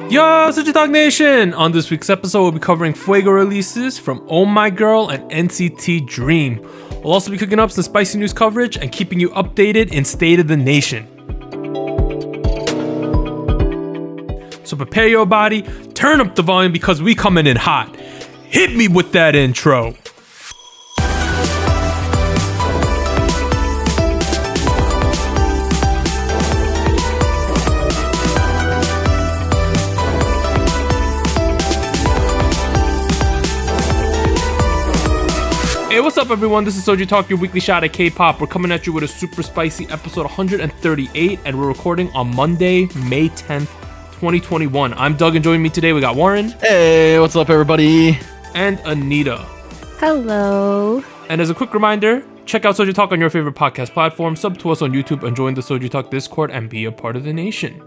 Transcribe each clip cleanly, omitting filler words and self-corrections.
Yo, SojuTalk Nation! On this week's episode, we'll be covering Fuego releases from Oh My Girl and NCT Dream. We'll also be cooking up some spicy news coverage and keeping you updated in State of the Nation. So prepare your body, turn up the volume because we coming in hot. Hit me with that intro. Hey, what's up everyone? This is SojuTalk, your weekly shot at K-pop. We're coming at you with a super spicy episode 138, and we're recording on Monday, May 10th, 2021. I'm Doug, and joining me today we got Warren. Hey, what's up everybody? And Anita. Hello. And as a quick reminder, check out SojuTalk on your favorite podcast platform, sub to us on YouTube, and join the SojuTalk Discord and be a part of the nation.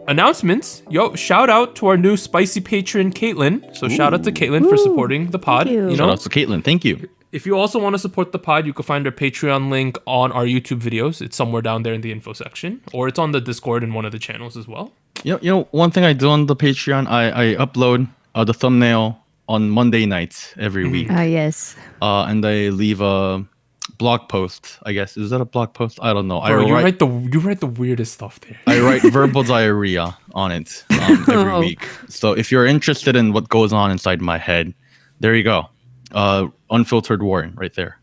Announcements. Shout out to our new spicy patron, Caitlin. So shout out to Caitlin for supporting the pod. Thank you. Shout out to Caitlin, thank you. If you also want to support the pod, you can find our Patreon link on our YouTube videos. It's somewhere down there in the info section, or it's on the Discord in one of the channels as well. You know, one thing I do on the Patreon, I upload the thumbnail on Monday nights every week. Yes. And I leave a blog post, I guess. Is that a blog post? I don't know. Bro, you write the weirdest stuff there. I write verbal diarrhea on it every week. So if you're interested in what goes on inside my head, there you go. Unfiltered Warren right there.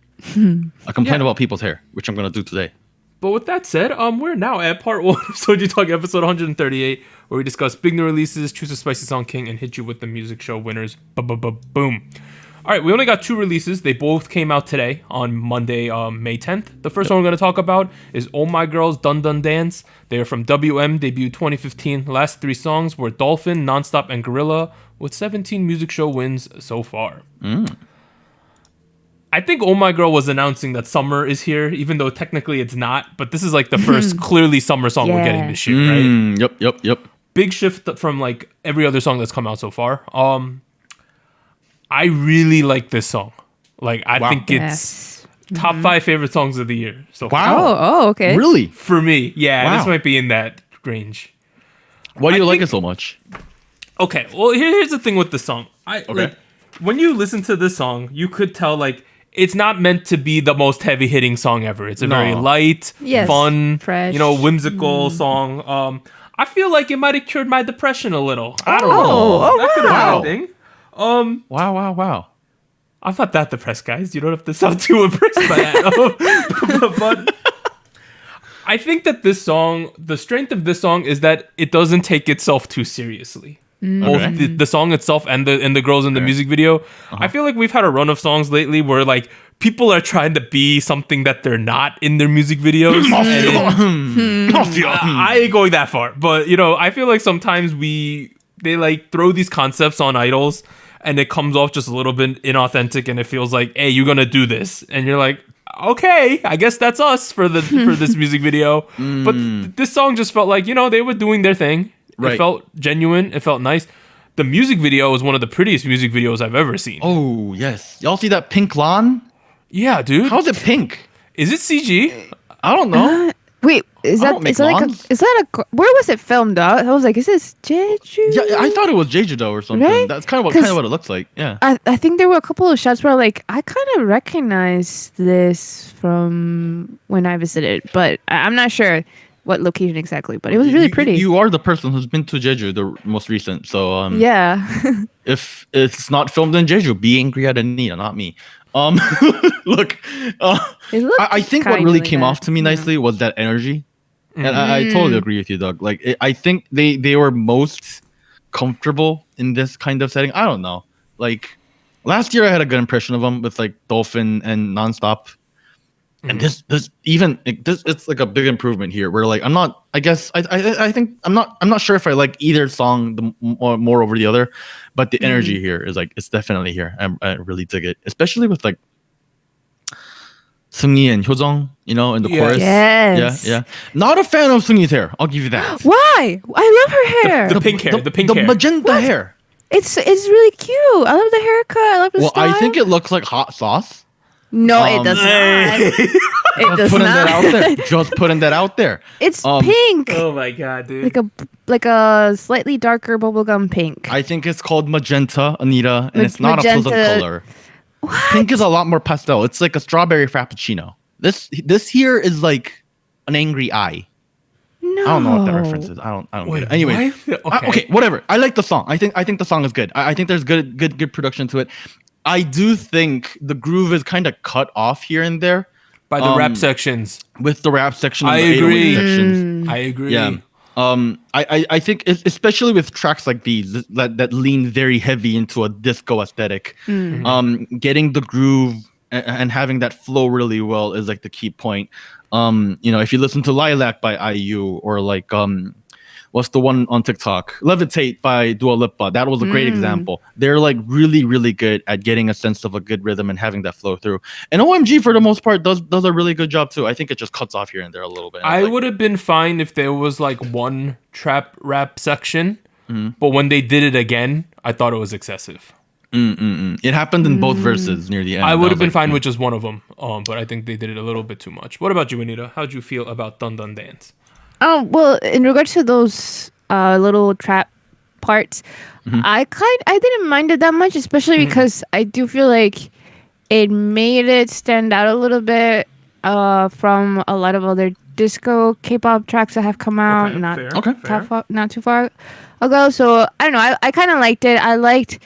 I complain about people's hair, which I'm going to do today. But with that said, we're now at part 1 of SojuTalk episode 138, where we discuss big new releases, choose a spicy song king, and hit you with the music show winners. Boom. All right, we only got 2 releases. They both came out today on Monday, May 10th. The first one we're going to talk about is Oh My Girl's Dun Dun Dance. They are from WM, debuted 2015. Last 3 songs were Dolphin, Nonstop, and Gorilla, with 17 music show wins so far. I think Oh My Girl was announcing that summer is here, even though technically it's not. But this is like the first clearly summer song we're getting this year, right? Yep. Big shift from like every other song that's come out so far. I really like this song. Like, I think it's top 5 favorite songs of the year. So Oh, okay. Really? for me, yeah, Wow. this might be in that range. Why do you I like think- it so much? Okay, well, here's the thing with the song. Like, when you listen to this song, you could tell like it's not meant to be the most heavy hitting song ever. It's a very light, Yes, fun, fresh. whimsical song. I feel like it might have cured my depression a little. I don't Oh, know. That could have wow. been a thing. Wow. I'm not that depressed, guys. You don't have to sound too impressed by that. But I think that this song, the strength of this song is that it doesn't take itself too seriously. Both the song itself and the girls in the music video. I feel like we've had a run of songs lately where like people are trying to be something that they're not in their music videos. I ain't going that far, but I feel like sometimes they like throw these concepts on idols and it comes off just a little bit inauthentic and it feels like, hey, you're gonna do this, and you're like, okay, I guess that's us for this music video. But this song just felt like they were doing their thing. Right. It felt genuine. It felt nice. The music video is one of the prettiest music videos I've ever seen. Oh, yes. Y'all see that pink lawn? Yeah, dude. How's it pink? Is it CG? I don't know. Wait, is I that don't make is that like lawns. is that a where was it filmed at? I was like, is this Jeju? Yeah, I thought it was Jeju-do or something. Right? That's kind of what it looks like. Yeah. I think there were a couple of shots where like I kind of recognize this from when I visited, but I'm not sure what location exactly. But it was really pretty. You are the person who's been to Jeju, the most recent. So yeah. if it's not filmed in Jeju, be angry at Anita, not me. Look, It looked I think what kinda really like came that. off to me nicely was that energy, and I totally agree with you, Doug. Like, I think they were most comfortable in this kind of setting. I don't know. Like last year, I had a good impression of them with like Dolphin and Nonstop, and this it's like a big improvement here. Where like I think I'm not sure if I like either song more over the other, but the energy here is like it's definitely here. I really dig it, especially with like Seunggi and Hyojung, in the chorus. Yes. Yeah. Not a fan of Seunggi's hair. I'll give you that. Why? I love her hair. The pink hair. The pink the hair. magenta hair. It's really cute. I love the haircut. I love the Well, style. I think it looks like hot sauce. No, it does not. It does Putting that out not. there. Just putting that out there. It's pink. Oh my god, dude. Like a slightly darker bubblegum pink. I think it's called magenta, Anita, and it's not Magenta. a pleasant color. What? Pink is a lot more pastel. It's like a strawberry frappuccino. This here is like an angry eye. No. I don't know what that reference is. I don't Wait, get it. Anyway, what? okay, whatever. I like the song. I think the song is good. I think there's good production to it. I do think the groove is kind of cut off here and there By the rap sections. with the rap section. And I the 808 agree. sections. I agree. Yeah. I think especially with tracks like these that lean very heavy into a disco aesthetic, getting the groove and having that flow really well is like the key point. If you listen to Lilac by IU or like what's the one on TikTok, Levitate by Dua Lipa, that was a great example. They're like really, really good at getting a sense of a good rhythm and having that flow through. And OMG for the most part does a really good job too. I think it just cuts off here and there a little bit. I would have been fine if there was like one trap rap section, but when they did it again, I thought it was excessive. It happened in both verses near the end. I would was have been like, fine with just one of them, but I think they did it a little bit too much. What about you, Anita? How'd you feel about Dun Dun Dance? Oh, well, in regards to those little trap parts, I didn't mind it that much, especially because I do feel like it made it stand out a little bit from a lot of other disco K-pop tracks that have come out not too far ago. So I don't know. I kind of liked it. I liked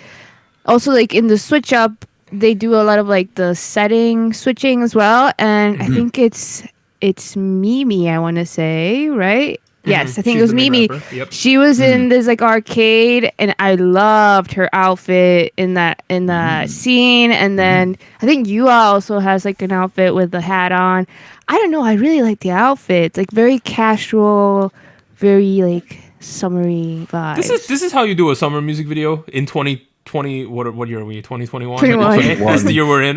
also like in the switch up, they do a lot of like the setting switching as well, and I think it's Mimi, I want to say, right? Yes, I think She's it was the main Mimi. rapper. Yep. She was in this like arcade, and I loved her outfit in that scene. And then I think Yua also has like an outfit with the hat on. I don't know. I really like the outfit. It's like very casual, very like summery vibes. This is how you do a summer music video in 2020. What year are we? 2021. 21. That's the year we're in.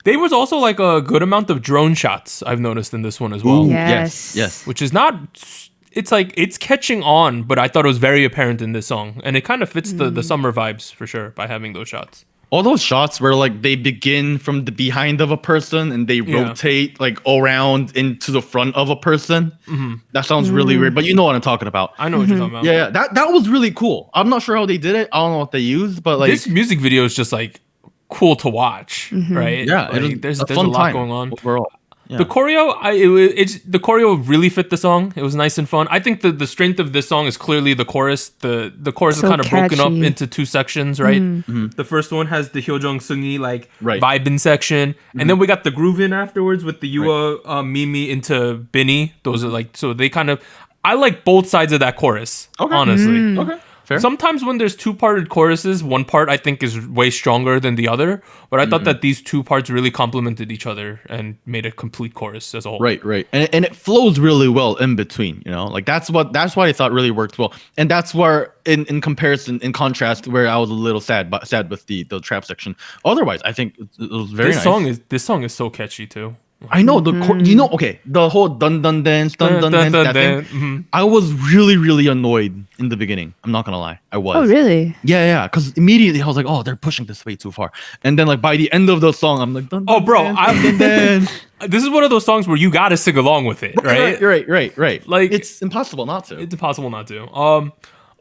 There was also like a good amount of drone shots I've noticed in this one as well. Ooh, Yes. yes. Which is not. It's like it's catching on, but I thought it was very apparent in this song, and it kind of fits the summer vibes for sure by having those shots. All those shots where like they begin from the behind of a person and they rotate like around into the front of a person. That sounds really weird, but you know what I'm talking about. I know what you're talking about. Yeah, that was really cool. I'm not sure how they did it. I don't know what they used, but like This music video is just like cool to watch, right? yeah, Like, there's a a fun lot time going on. overall. Yeah. The choreo, the choreo really fit the song. It was nice and fun. I think the strength of this song is clearly the chorus. The chorus So is kind of broken up catchy. into two sections, right? The first one has the Hyojung Sungi like Right. vibin section, and then we got the groove in afterwards with the Yua Mimi into Binny. Those are like so they kind of. I like both sides of that chorus, honestly. Okay. Fair. Sometimes when there's two-parted choruses, one part I think is way stronger than the other. But I thought that these two parts really complemented each other and made a complete chorus as a whole. Right. And it flows really well in between, like that's why I thought really worked well. And that's where in comparison, in contrast, where I was a little sad with the trap section. Otherwise, I think it was very nice. This song is so catchy too. I know the whole dun dun dance, that thing. I was really, really annoyed in the beginning. I'm not gonna lie, I was. Oh, really? Yeah, because immediately I was like, oh, they're pushing this way too far. And then like by the end of the song, I'm like, dun, dun, Oh, bro, dance, dun, dun, this is one of those songs where you gotta sing along with it, right? Right. Like, It's impossible not to. It's impossible not to.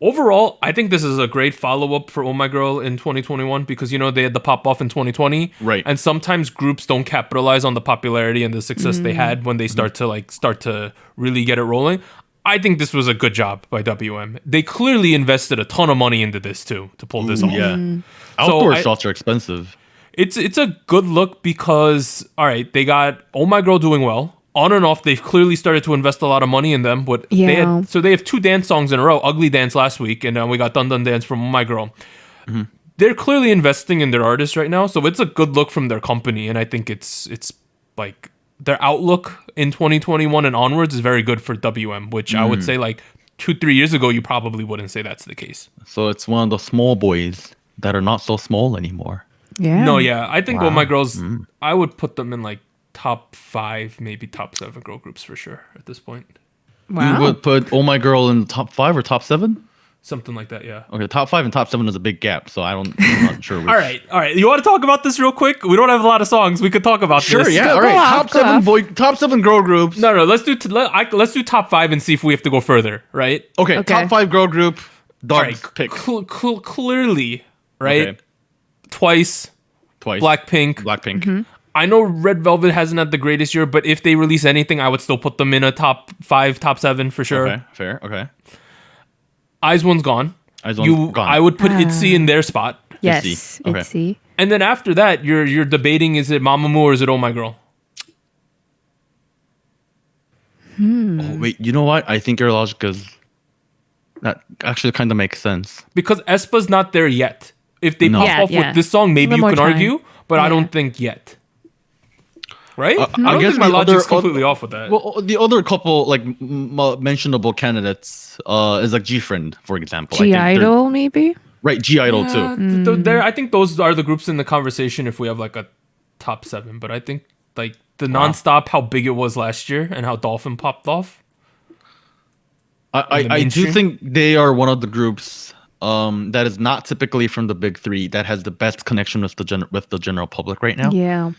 Overall, I think this is a great follow-up for Oh My Girl in 2021 because, they had the pop-off in 2020. Right. And sometimes groups don't capitalize on the popularity and the success they had when they start to really get it rolling. I think this was a good job by WM. They clearly invested a ton of money into this, too, to pull this off. Yeah. Outdoor shots are expensive. It's a good look because, all right, they got Oh My Girl doing well. On and off, they've clearly started to invest a lot of money in them. But they have two dance songs in a row. Ugly Dance last week, and then we got Dun Dun Dance from Oh My Girl. They're clearly investing in their artists right now, so it's a good look from their company. And I think it's like their outlook in 2021 and onwards is very good for WM, which I would say like 2-3 years ago, you probably wouldn't say that's the case. So it's one of the small boys that are not so small anymore. Yeah. No, yeah. I think Oh My Girls, I would put them in like top 5, maybe top 7 girl groups for sure at this point. Wow. You would put Oh My Girl in the top 5 or top 7? Something like that, yeah. Okay, top 5 and top 7 is a big gap, so I'm not sure. Which. All right. You want to talk about this real quick? We don't have a lot of songs. We could talk about Sure, this. yeah. All right, top 7 girl groups. No. Let's do top 5 and see if we have to go further. Right? Okay. Top 5 girl group. Dog's pick. Clearly, right? Okay. Twice. Blackpink. Mm-hmm. I know Red Velvet hasn't had the greatest year, but if they release anything, I would still put them in a top 5, top 7 for sure. Okay, fair. Okay. IZ*ONE's gone. Gone. I would put ITZY in their spot. Yes, Okay. ITZY. And then after that, you're debating, is it Mamamoo or is it Oh My Girl? Oh, wait, you know what? I think your logic is that actually kind of makes sense. Because aespa's not there yet. If they pop off with this song, maybe you can argue, but I don't think yet. Right? I guess my logic's completely off with that. Well, the other couple like mentionable candidates is like G-Friend, for example. G-Idol, maybe? Right, G-Idol too. I think those are the groups in the conversation if we have like a top 7. But I think like the nonstop, how big it was last year and how Dolphin popped off. I do think they are one of the groups that is not typically from the big 3 that has the best connection with the general public right now. Yeah.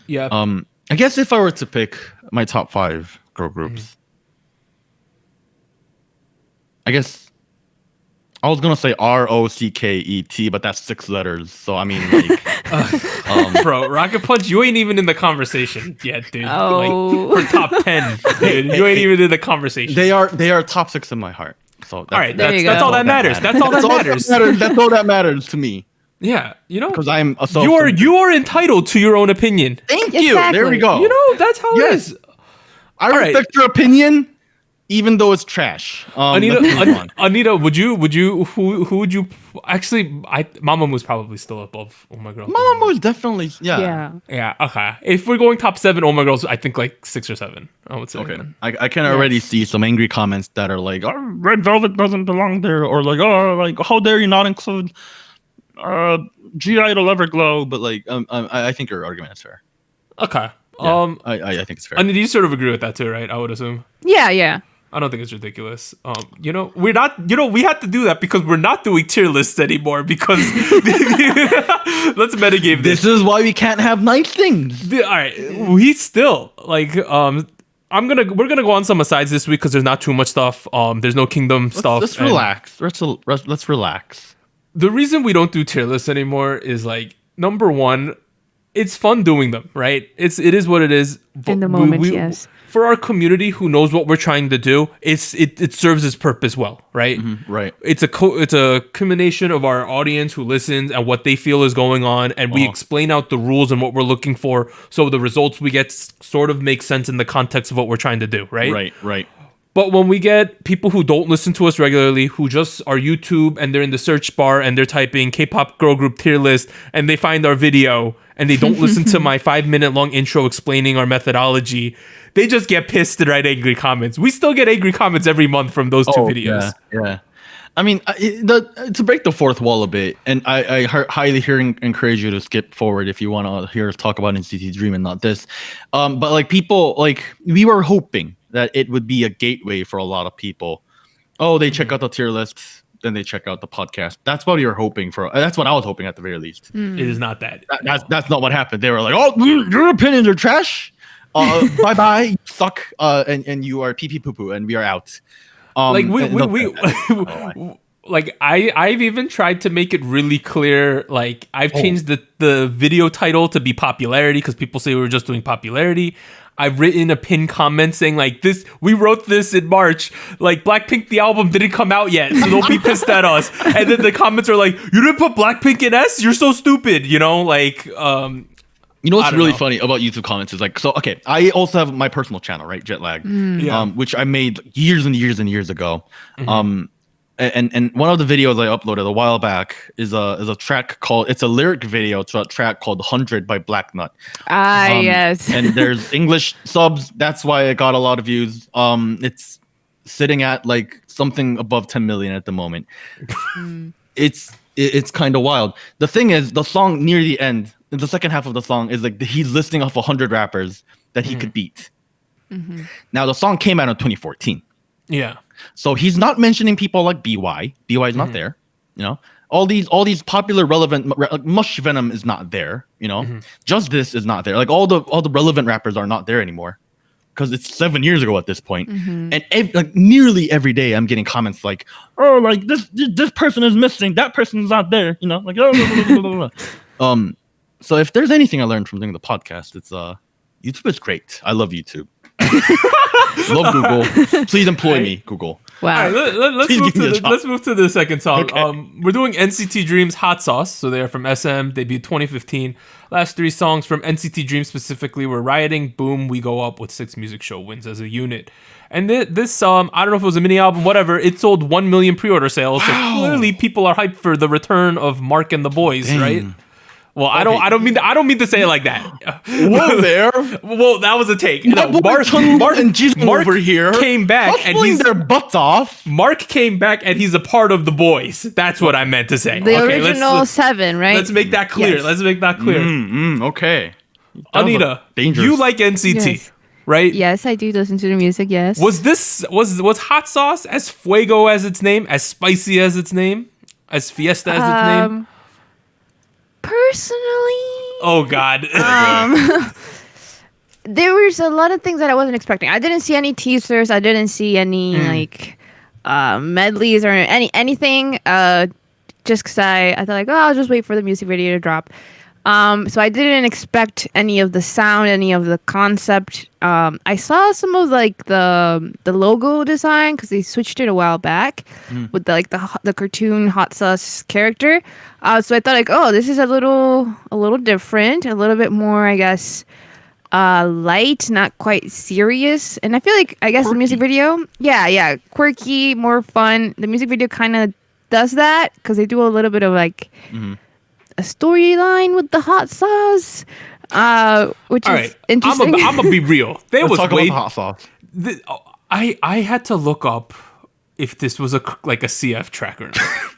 I guess if I were to pick my top 5 girl groups, I guess I was gonna say ROCKET, but that's 6 letters. So I mean, like, bro, Rocket Punch, you ain't even in the conversation yet, dude. Oh. Like, for top 10, dude, you ain't even in the conversation. they are top 6 in my heart. So that's, all right, that's all that matters. That's all that matters. That's all that matters to me. Yeah, you know, because I'm a you are entitled to your own opinion. Thank you. There we go. You know, that's how it is. I respect your opinion, even though it's trash. Anita, would you who would you actually? Mamamoo's probably still above Oh My Girl. Mamamoo's definitely yeah. Okay, if we're going top 7 Oh My Girls, I think like 6 or 7. I would say. Okay, I can already see some angry comments that are like, "Oh, Red Velvet doesn't belong there," or like, "Oh, like how dare you not include G-Idol Everglow," but like I think your argument is fair. Okay. Yeah, I think it's fair. And you sort of agree with that too, right? I would assume. Yeah. I don't think it's ridiculous. You know, we're not. You know, we had to do that because we're not doing tier lists anymore. Because let's metagame this. This is why we can't have nice things. All right, we still like. We're gonna go on some asides this week because there's not too much stuff. There's no Kingdom stuff. Let's relax. Let's relax. The reason we don't do tier lists anymore is like, number one, it's fun doing them, right? It is what it is. In the moment, yes. For our community who knows what we're trying to do, it serves its purpose well, right? Mm-hmm, right. It's a combination of our audience who listens and what they feel is going on, and we explain out the rules and what we're looking for, so the results we get sort of make sense in the context of what we're trying to do, right? Right. But when we get people who don't listen to us regularly, who just are YouTube and they're in the search bar and they're typing K-pop girl group tier list and they find our video and they don't listen to my 5-minute long intro explaining our methodology, they just get pissed and write angry comments. We still get angry comments every month from those two videos. Yeah. I mean, to break the fourth wall a bit, and I highly encourage you to skip forward if you want to hear us talk about NCT Dream and not this. But like people, like we were hoping that it would be a gateway for a lot of people. Oh, they check out the tier lists, then they check out the podcast. That's what you're hoping for. That's what I was hoping at the very least. It is not that. That's not what happened. They were like, "Oh, your opinions are trash. Bye bye, you suck, and you are pee pee poo poo, and we are out." Like I've even tried to make it really clear. Like I've changed the video title to be popularity because people say we were just doing popularity. I've written a pinned comment saying like this. We wrote this in March. Like Blackpink, the album didn't come out yet, so don't be pissed at us. And then the comments are like, "You didn't put Blackpink in S? You're so stupid." You know, like. You know what's really funny about YouTube comments is like, so okay, I also have my personal channel, right, Jetlag, which I made years and years and years ago. And one of the videos I uploaded a while back is a track called, it's a lyric video to a track called 100 by Black Nut. Yes. And there's English subs. That's why it got a lot of views. It's sitting at like something above 10 million at the moment. It's kind of wild. The thing is, the song near the end, the second half of the song is like he's listing off 100 rappers that he could beat. Now the song came out in 2014. Yeah. So he's not mentioning people like BY. BY is not there. You know, all these popular relevant like Mush Venom is not there. You know, Just This is not there. Like all the relevant rappers are not there anymore because it's 7 years ago at this point. And like nearly every day I'm getting comments like, oh, like this person is missing, that person is not there. You know, like So if there's anything I learned from doing the podcast, it's YouTube is great. I love YouTube. Love Google. Please employ me, Google. Wow. All right, let's move to the second song. Okay. We're doing NCT Dream's Hot Sauce. So they're from SM, debuted 2015. Last 3 songs from NCT Dream specifically were Rioting, Boom, We Go Up, with 6 music show wins as a unit. And this I don't know if it was a mini album, whatever. It sold 1 million pre-order sales. So clearly people are hyped for the return of Mark and the boys, right? Well, okay. I don't mean to say it like that. Whoa there. Well, that was a take. No, Mark and Jesus over here came back and he's their butts off. Mark came back and he's a part of the boys. That's what I meant to say. The original 7, right? Let's make that clear. Yes. Let's make that clear. Okay. Anita, you like NCT, Yes. right? Yes, I do listen to the music. Yes. Was Hot Sauce as fuego as its name, as spicy as its name, as fiesta as its name? Personally, Oh God. there was a lot of things that I wasn't expecting. I didn't see any teasers. I didn't see any medleys or anything. Just because I thought like, oh, I'll just wait for the music video to drop. So I didn't expect any of the sound, any of the concept. I saw some of like the logo design because they switched it a while back with the cartoon Hot Sauce character. So I thought like, oh, this is a little different, a little bit more, I guess, light, not quite serious. And I feel like the music video, quirky, more fun. The music video kind of does that because they do a little bit of like. A storyline with the hot sauce, which is interesting. I'm gonna be real. Let's talk about the hot sauce. I had to look up if this was a CF track or not.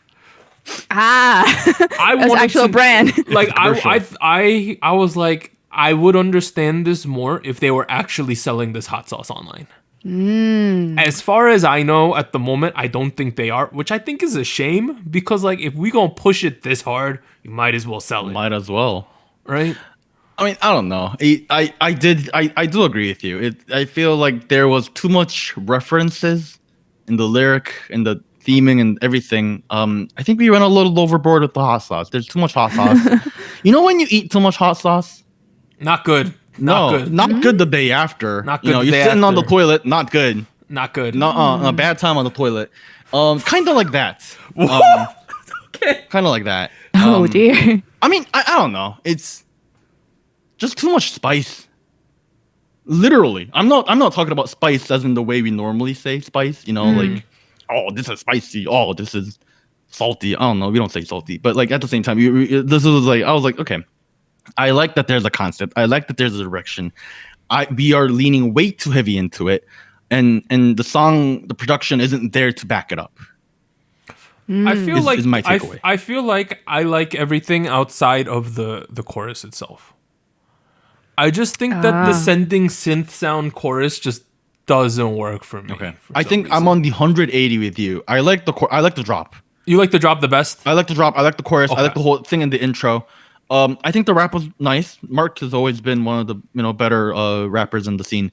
I wanted actual brand. Like I was like, I would understand this more if they were actually selling this hot sauce online. As far as I know at the moment, I don't think they are, which I think is a shame because like if we gonna push it this hard, you might as well sell it. Might as well, right? I mean, I don't know. I do agree with you. I feel like there was too much references in the lyric and the theming and everything. I think we went a little overboard with the hot sauce. There's too much hot sauce. You know when you eat too much hot sauce? Not good. Not good the day after. Not good. You're sitting on the toilet. Not good. Not good. A bad time on the toilet. Kind of like that. Okay. Kind of like that. Oh dear. I mean, I don't know. It's just too much spice. Literally, I'm not talking about spice as in the way we normally say spice. You know, like, oh, this is spicy. Oh, this is salty. I don't know. We don't say salty, but like at the same time, this was like I was like, okay. I like that there's a concept. I like that there's a direction. We are leaning way too heavy into it, and the production isn't there to back it up. I feel like is my takeaway. I feel like I like everything outside of the chorus itself. I just think that the sending synth sound chorus just doesn't work for me. Okay, I think reason. I'm on the 180 with you. I like the drop. You like the drop the best? I like the drop. I like the chorus. Okay. I like the whole thing in the intro. I think the rap was nice. Mark has always been one of the better rappers in the scene.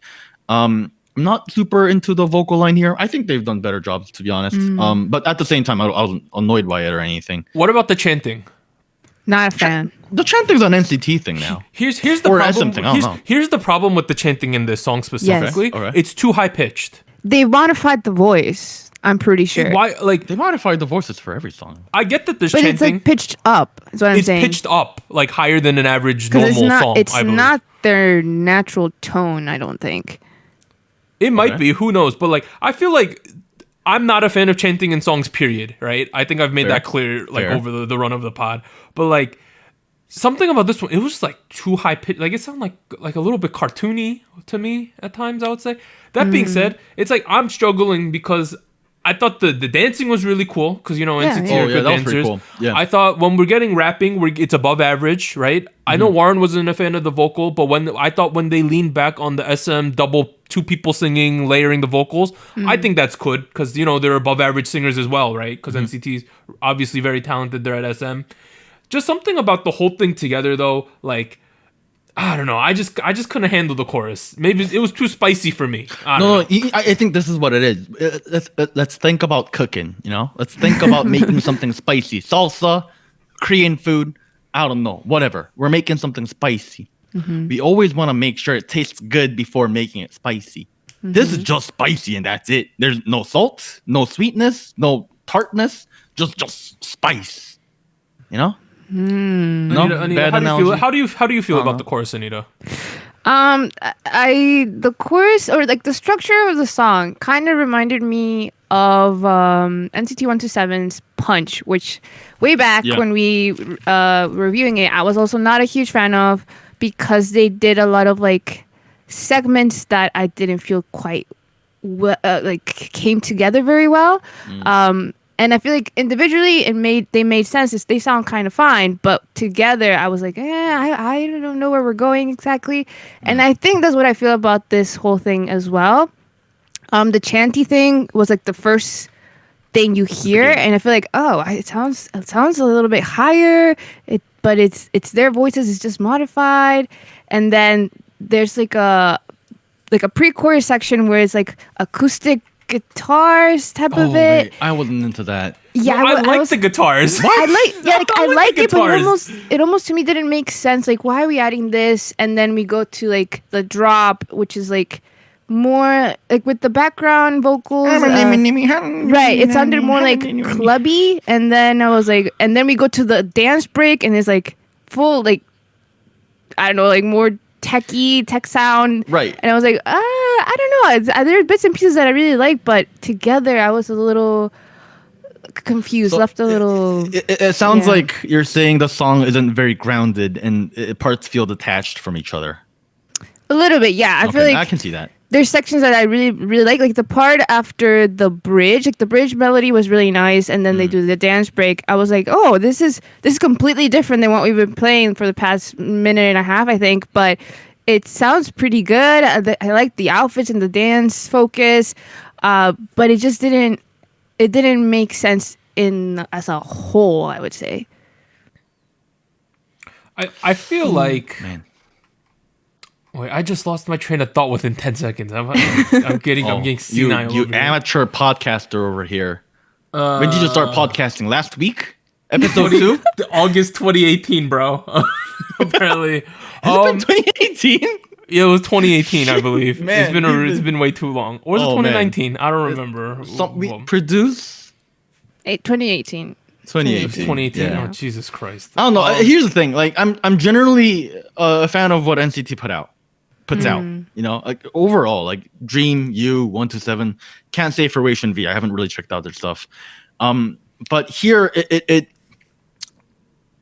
I'm not super into the vocal line here. I think they've done better jobs, to be honest. But at the same time, I wasn't annoyed by it or anything. What about the chanting? Not a fan. The chanting's an NCT thing now. Here's the or problem. SM thing. I don't know. Here's the problem with the chanting in this song specifically. Yes. It's too high pitched. They modified the voice. I'm pretty sure. Why? Like they modified the voices for every song. I get that there's but chanting. It's like pitched up. Is what I'm saying. It's pitched up, like higher than an average normal song. It's not their natural tone. I don't think. It might be. Who knows? But like, I feel like I'm not a fan of chanting in songs. Period. Right? I think I've made that clear. Like over the run of the pod. But like, something about this one, it was just like too high pitched. Like it sounded like a little bit cartoony to me at times. I would say. That being said, it's like I'm struggling because I thought the dancing was really cool because NCT are good that was pretty dancers. cool. Yeah. I thought when we're getting rapping, it's above average, right? I know Warren wasn't a fan of the vocal, but when they leaned back on the SM double two people singing, layering the vocals, I think that's good because they're above average singers as well, right? Because NCT is obviously very talented. They're at SM. Just something about the whole thing together, though, like. I don't know. I just couldn't handle the chorus. Maybe it was too spicy for me. I think this is what it is. Let's think about cooking. Let's think about making something spicy. Salsa, Korean food. I don't know. Whatever. We're making something spicy. We always want to make sure it tastes good before making it spicy. This is just spicy and that's it. There's no salt, no sweetness, no tartness. Just spice. No, Anita, how do you feel about the chorus, Anita? The chorus or like the structure of the song kind of reminded me of NCT 127's Punch, which way back when we reviewing it, I was also not a huge fan of because they did a lot of like segments that I didn't feel quite came together very well. And I feel like individually they made sense. They sound kind of fine, but together I was like, I don't know where we're going exactly. And I think that's what I feel about this whole thing as well. The chanty thing was like the first thing you hear, and I feel like, it sounds a little bit higher. But it's their voices is just modified, and then there's like a pre-chorus section where it's like acoustic guitars type of it. Wait, I wasn't into that. Yeah, I like the guitars. What? I like it, but it almost to me didn't make sense. Like, why are we adding this? And then we go to like the drop, which is like more like with the background vocals. Right, it sounded more like clubby. And then I was like, and then we go to the dance break, and it's like full like I don't know, like more tech sound. Right. And I was like, I don't know. There are bits and pieces that I really like, but together I was a little confused, left a little. It sounds like you're saying the song isn't very grounded and parts feel detached from each other. A little bit, yeah. I feel like I can see that. There's sections that I really, really like the part after the bridge. Like the bridge melody was really nice, and then they do the dance break. I was like, oh, this is completely different than what we've been playing for the past minute and a half, I think. But it sounds pretty good. I like the outfits and the dance focus, but it just didn't make sense as a whole, I would say. I feel like. Man. Wait, I just lost my train of thought within 10 seconds. I'm getting senile. You amateur podcaster over here. When did you start podcasting? Last week? Episode 2? August 2018, bro. Apparently. Has it been 2018? Yeah, it was 2018, I believe. Man, it's been way too long. Or was it 2019? Man. I don't remember. We produce 2018. 2018. Yeah. Oh, Jesus Christ. I don't know. Here's the thing. Like, I'm generally a fan of what NCT puts out. You know, like overall, like Dream, U, 127. Can't say for Wei V. I haven't really checked out their stuff. But here it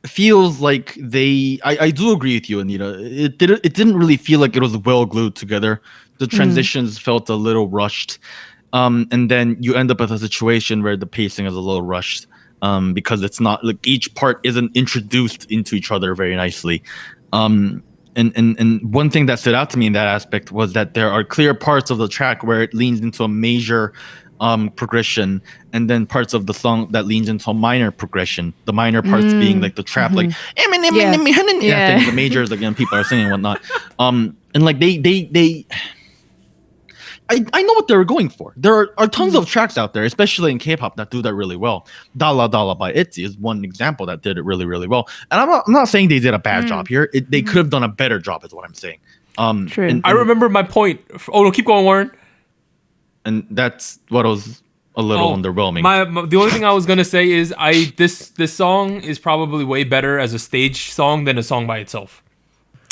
feels like I do agree with you, Anita. It didn't really feel like it was well glued together. The transitions felt a little rushed. And then you end up with a situation where the pacing is a little rushed. Because it's not like each part isn't introduced into each other very nicely. And one thing that stood out to me in that aspect was that there are clear parts of the track where it leans into a major progression, and then parts of the song that leans into a minor progression. The minor parts being like the trap, like thing, the majors again, people are singing and whatnot. And like they I know what they were going for. There are tons of tracks out there, especially in K-pop, that do that really well. Dala Dala by ITZY is one example that did it really, really well. And I'm not saying they did a bad job here. They could have done a better job, is what I'm saying. True. And I remember my point. Oh no, keep going, Warren. And that's what was a little underwhelming. The only thing I was gonna say is this song is probably way better as a stage song than a song by itself.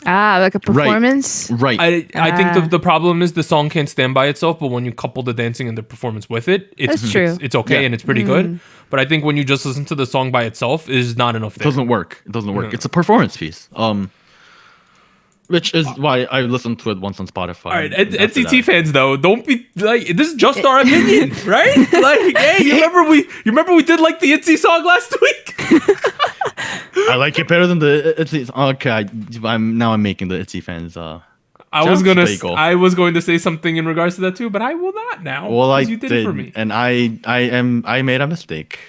Like a performance? Right. I think the problem is the song can't stand by itself, but when you couple the dancing and the performance with it, That's true. It's okay and it's pretty good. But I think when you just listen to the song by itself is not enough there. It doesn't work. It doesn't work. It's a performance piece. Which is why I listened to it once on Spotify. All right, and after NCT that- fans though, don't be like this is just our opinion, right? Like, hey, you remember we did like the ITZY song last week? I like it better than the ITZY. Okay, I'm making the ITZY fans. I was There you go. going to say something in regards to that too, but I will not now. Well, I 'cause you did it for me. and I made a mistake.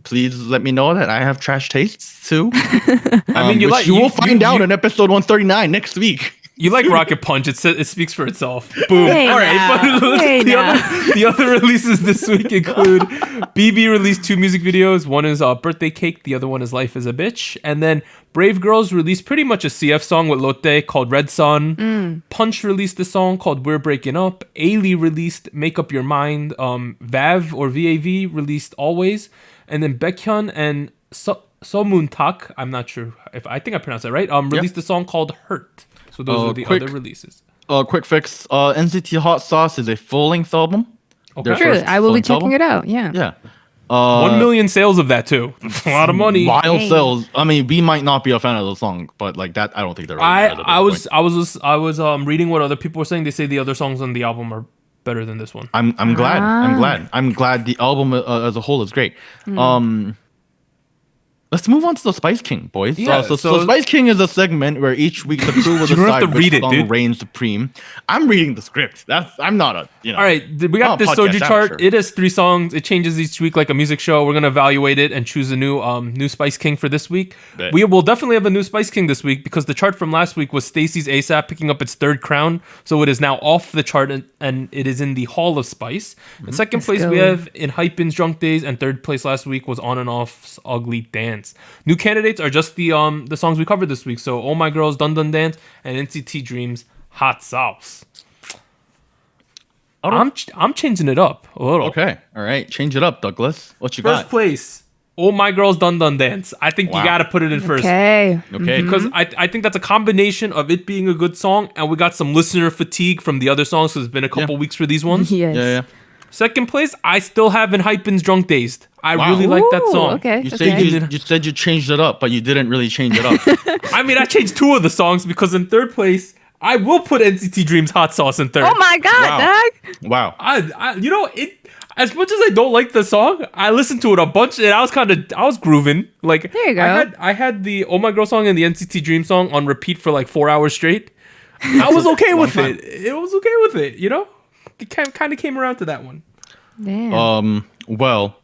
Please let me know that I have trash tastes too. I mean, you will find out in episode 139 next week. You like Rocket Punch. It speaks for itself. Boom. Hey All right. now. But Hey now. the other releases this week include BB released 2 music videos. One is Birthday Cake. The other one is Life is a Bitch. And then Brave Girls released pretty much a CF song with Lotte called Red Sun. Punch released a song called We're Breaking Up. Ailey released Make Up Your Mind. Vav or VAV released Always. And then Baekhyun and Somuntak, I'm not sure I think I pronounced that right, released a song called Hurt. So those are the other releases. Quick fix. NCT Hot Sauce is a full-length album. Okay. Sure, I will be checking it out. Yeah. Yeah. 1 million sales of that too. A lot of money. Wild Dang. sales. I mean, we might not be a fan of the song, but like that, I don't think they're. Really I was reading what other people were saying. They say the other songs on the album are better than this one. I'm glad. I'm glad the album as a whole is great. Let's move on to the Spice King, boys. Yeah, so so- Spice King is a segment where each week the crew will You don't have decide to read which it, song dude. reigns supreme. I'm reading the script. I'm not a All right, we got I'm a this podcast Soju chart. amateur. It has 3 songs. It changes each week like a music show. We're gonna evaluate it and choose a new Spice King for this week. Bet. We will definitely have a new Spice King this week because the chart from last week was Stacey's ASAP picking up its 3rd crown, so it is now off the chart and it is in the Hall of Spice. In second place we go. have In Hypen's Drunk Days, and 3rd place last week was On and Off's Ugly Dance. New candidates are just the songs we covered this week. So Oh My Girl's Dun Dun Dance and NCT Dream's Hot Sauce. I'm changing it up a little. Okay, all right, change it up, Douglas. What you First got? place, Oh My Girl's Dun Dun Dance. I think Wow. you got to put it in first. Okay. Okay, Because I think that's a combination of it being a good song and we got some listener fatigue from the other songs because it's been a couple weeks for these ones. Yes. yeah. Second place, I still have In Hypen's Drunk Dazed. I Wow. really like that Ooh, song. Okay. You okay. said you said you changed it up, but you didn't really change it up. I mean, I changed 2 of the songs because in third place, I will put NCT Dream's Hot Sauce in third. Oh my God, Wow. Doug. Wow. As much as I don't like the song, I listened to it a bunch and I was grooving. Like There you go. I had the Oh My Girl song and the NCT Dream song on repeat for like 4 hours straight. I was okay with it. It was okay with it, you know? It kind of came around to that one. Damn. Well,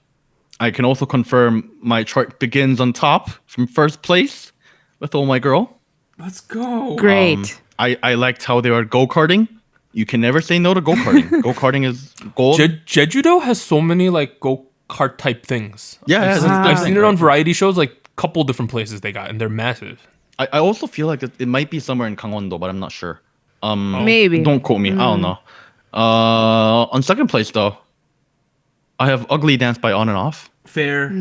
I can also confirm my chart begins on top from first place with Oh My Girl. Let's go. Great. I liked how they were go-karting. You can never say no to go-karting. Go-karting is gold. Jeju-do has so many like go-kart type things. Yeah, I've seen it on variety shows, like a couple different places they got, and they're massive. I also feel like it might be somewhere in Gangwon-do, but I'm not sure. Maybe. Don't quote me. I don't know. On second place though, I have Ugly Dance by On and Off. Fair.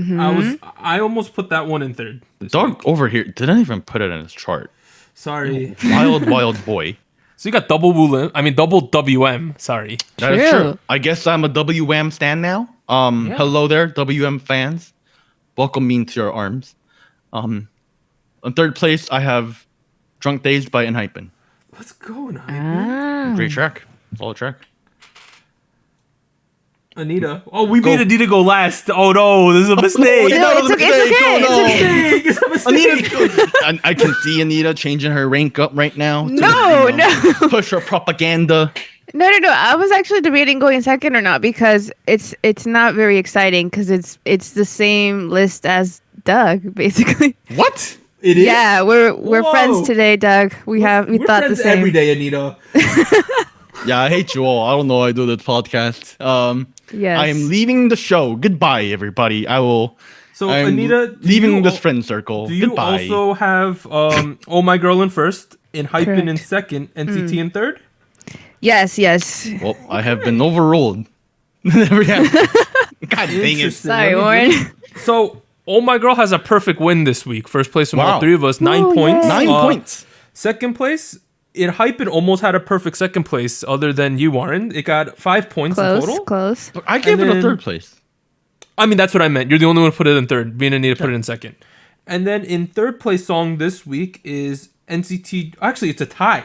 I almost put that one in third. Doug over here didn't even put it in his chart. Sorry. Wild boy. So you got double WM. Sorry. That is True. true. I guess I'm a WM stan now. Hello there, WM fans. Welcome me into your arms. On third place, I have Drunk Dazed by Enhypen. Let's go, Nine. Great track. Solid track. Anita. Oh, we made Anita go last. Oh no, this is a mistake. No, it's okay. It's okay. It's a mistake. Anita, I can see Anita changing her rank up right now. To, No. push her propaganda. No. I was actually debating going second or not because it's not very exciting because it's the same list as Doug basically. What? It is. Yeah, we're Whoa. friends today, Doug. We We're thought the friends same. every day, Anita. Yeah, I hate you all. I don't know why I do this podcast. Yes. I am leaving the show. Goodbye, everybody. I'm Anita, leaving this friend circle. Do you Goodbye. also have Oh My Girl in first, in Hypen in Correct. second, NCT in third? Yes. Well, I have been overruled. Never have. God dang it. Interesting. Sorry, Let me Warren. So, Oh My Girl has a perfect win this week. First place from all Wow. 3 of us, 9 Ooh, points. yay. 9 points. Second place, in Hypen almost had a perfect second place, other than you, Warren. It got 5 points in total. Close. But I gave it then- a third place. I mean, that's what I meant. You're the only one who put it in third. Me and Anita put it in second. And then in third place song this week is NCT. Actually, it's a tie.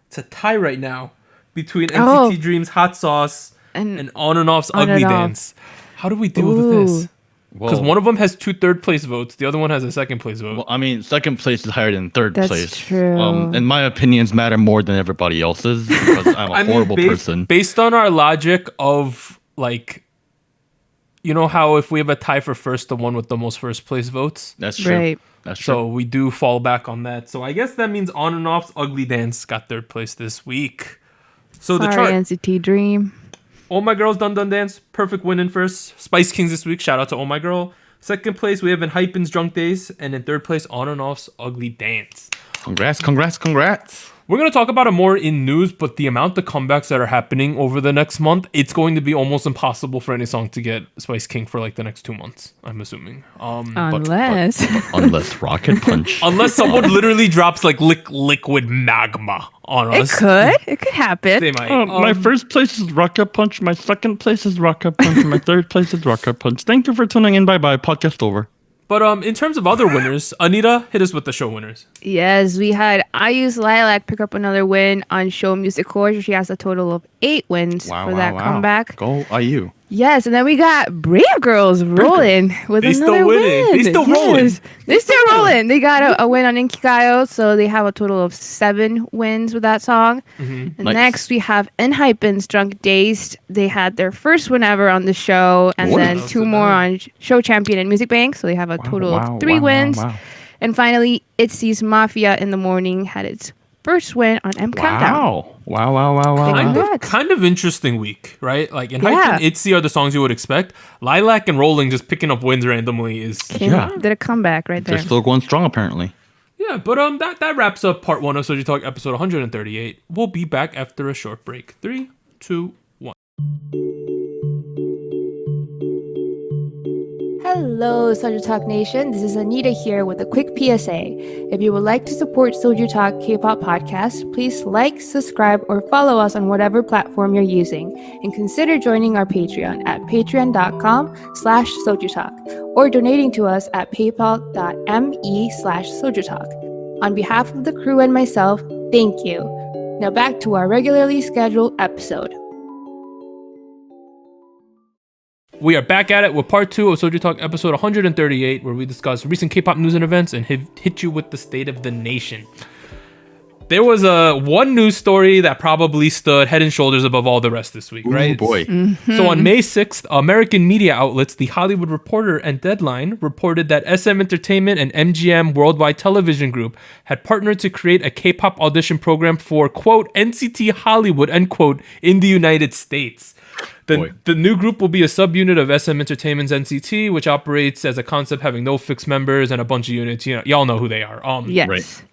It's a tie right now between NCT Dream's Hot Sauce and On and Off's Ugly Dance. How do we deal with this? Because one of them has 2 third-place votes. The other one has a second-place vote. Well, I mean, second place is higher than third place. That's true. And my opinions matter more than everybody else's because I'm a horrible person. Based on our logic of, like, you know how if we have a tie for first, the one with the most first-place votes? That's true. Right. That's true. So we do fall back on that. So I guess that means On and Off's Ugly Dance got third place this week. So Sorry, the chart. NCT Dream. Oh My Girl's Dun Dun Dance, perfect win in first. Spice Kings this week, shout out to Oh My Girl. Second place, we have Hypen's Drunk Days. And in third place, On and Off's Ugly Dance. Congrats. We're going to talk about it more in news, but the amount of comebacks that are happening over the next month, it's going to be almost impossible for any song to get Spice King for like the next 2 months, I'm assuming. Unless. Unless Rocket Punch. Unless someone literally drops like liquid magma on us. It could happen. They might. My first place is Rocket Punch. My second place is Rocket Punch. My third place is Rocket Punch. Thank you for tuning in. Bye-bye. Podcast over. But in terms of other winners, Anita, hit us with the show winners. Yes, we had IU's Lilac pick up another win on Show Music Core. She has a total of 8 wins for that comeback. Go IU. Yes, and then we got Brave Girls rolling with They another still winning. win. They still rolling. They're still rolling. They got a win on Inkikayo, so they have a total of 7 wins with that song. And Nice. next we have Hypen's Drunk Dazed. They had their first win ever on the show, and then 2 more on Show Champion and Music Bank, so they have a total of 3 wins. And finally, ITZY's Mafia in the Morning had its first win on M Countdown. Wow. Kind of interesting week, right? Like in Hype and ITZY are the songs you would expect. Lilac and Rolling just picking up wins randomly is Did a comeback right there. They're still going strong, apparently. yeah. But that wraps up part 1 of SojuTalk episode 138. We'll be back after a short break. 3, 2, 1. Hello, SojuTalk Nation. This is Anita here with a quick PSA. If you would like to support SojuTalk Kpop Podcast, please like, subscribe, or follow us on whatever platform you're using, and consider joining our Patreon at patreon.com/SojuTalk or donating to us at paypal.me/SojuTalk. On behalf of the crew and myself, thank you. Now back to our regularly scheduled episode. We are back at it with part 2 of SojuTalk episode 138, where we discuss recent K-pop news and events and hit you with the state of the nation. There was one news story that probably stood head and shoulders above all the rest this week, right? Oh boy. So on May 6th, American media outlets The Hollywood Reporter and Deadline reported that SM Entertainment and MGM Worldwide Television Group had partnered to create a K-pop audition program for, quote, NCT Hollywood, end quote, in the United States. The new group will be a subunit of SM Entertainment's NCT, which operates as a concept having no fixed members and a bunch of units. You know, y'all know who they are. Yes. Right.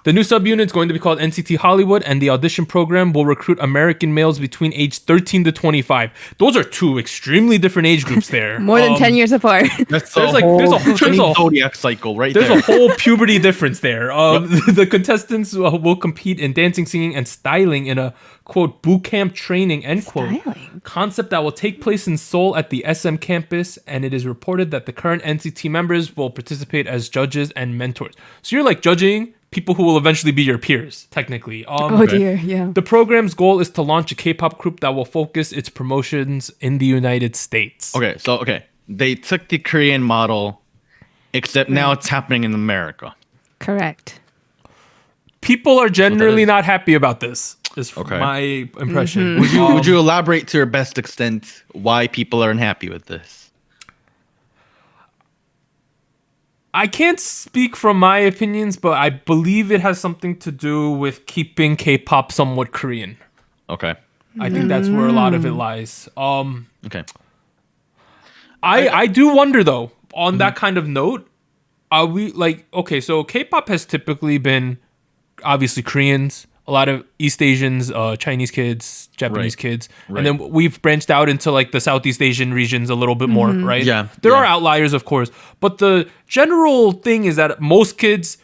The new subunit is going to be called NCT Hollywood, and the audition program will recruit American males between age 13 to 25. Those are 2 extremely different age groups there. More than 10 years apart. That's There's there's a- a zodiac cycle right There's there. a whole puberty difference there. The contestants will compete in dancing, singing, and styling in a, quote, boot camp training, end quote, Styling? concept that will take place in Seoul at the SM campus, and it is reported that the current NCT members will participate as judges and mentors. So you're like judging people who will eventually be your peers, technically. Oh dear, yeah. The program's goal is to launch a K-pop group that will focus its promotions in the United States. Okay. They took the Korean model, except now it's happening in America. Correct. People are generally is. not happy about this. Is Okay. my impression. Would you elaborate to your best extent why people are unhappy with this? I can't speak from my opinions, but I believe it has something to do with keeping K-pop somewhat Korean. Okay. I think that's where a lot of it lies. Okay. I do wonder though, on that kind of note, are we like, okay, so K-pop has typically been obviously Koreans, a lot of East Asians, Chinese kids, Japanese kids, and then we've branched out into like the Southeast Asian regions a little bit more, right? Yeah, There yeah. are outliers, of course, but the general thing is that most kids,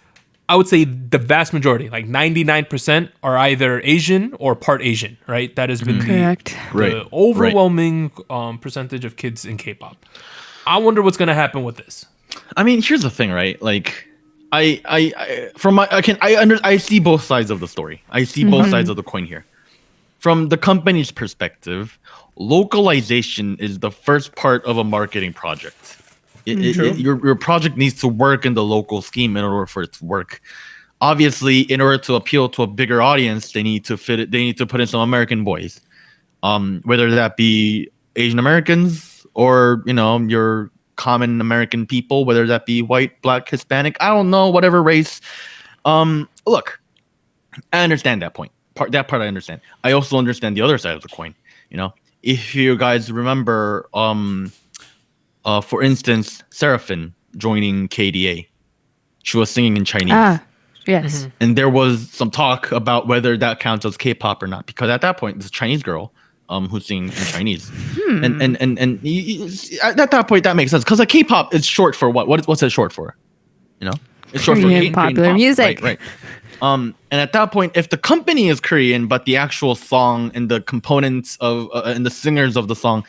I would say the vast majority, like 99%, are either Asian or part Asian, right? That has been Correct. the overwhelming percentage of kids in K-pop. I wonder what's going to happen with this. I mean, here's the thing, right? Like, I see both sides of the story. I see both sides of the coin here. From the company's perspective, localization is the first part of a marketing project. Your project needs to work in the local scheme in order for it to work. Obviously, in order to appeal to a bigger audience, they need to fit it. They need to put in some American boys, whether that be Asian Americans or your common American people, whether that be white, black, Hispanic. I don't know, whatever race. Look, I understand that point. That part I understand. I also understand the other side of the coin. If you guys remember, for instance, Seraphine joining KDA, she was singing in Chinese. Yes. And there was some talk about whether that counts as K-pop or not, because at that point, it's a Chinese girl who's singing in Chinese. And at that point, that makes sense, because K-pop is short for what? What's it short for? It's short for Korean popular music. Right. And at that point, if the company is Korean, but the actual song and the components of and the singers of the song,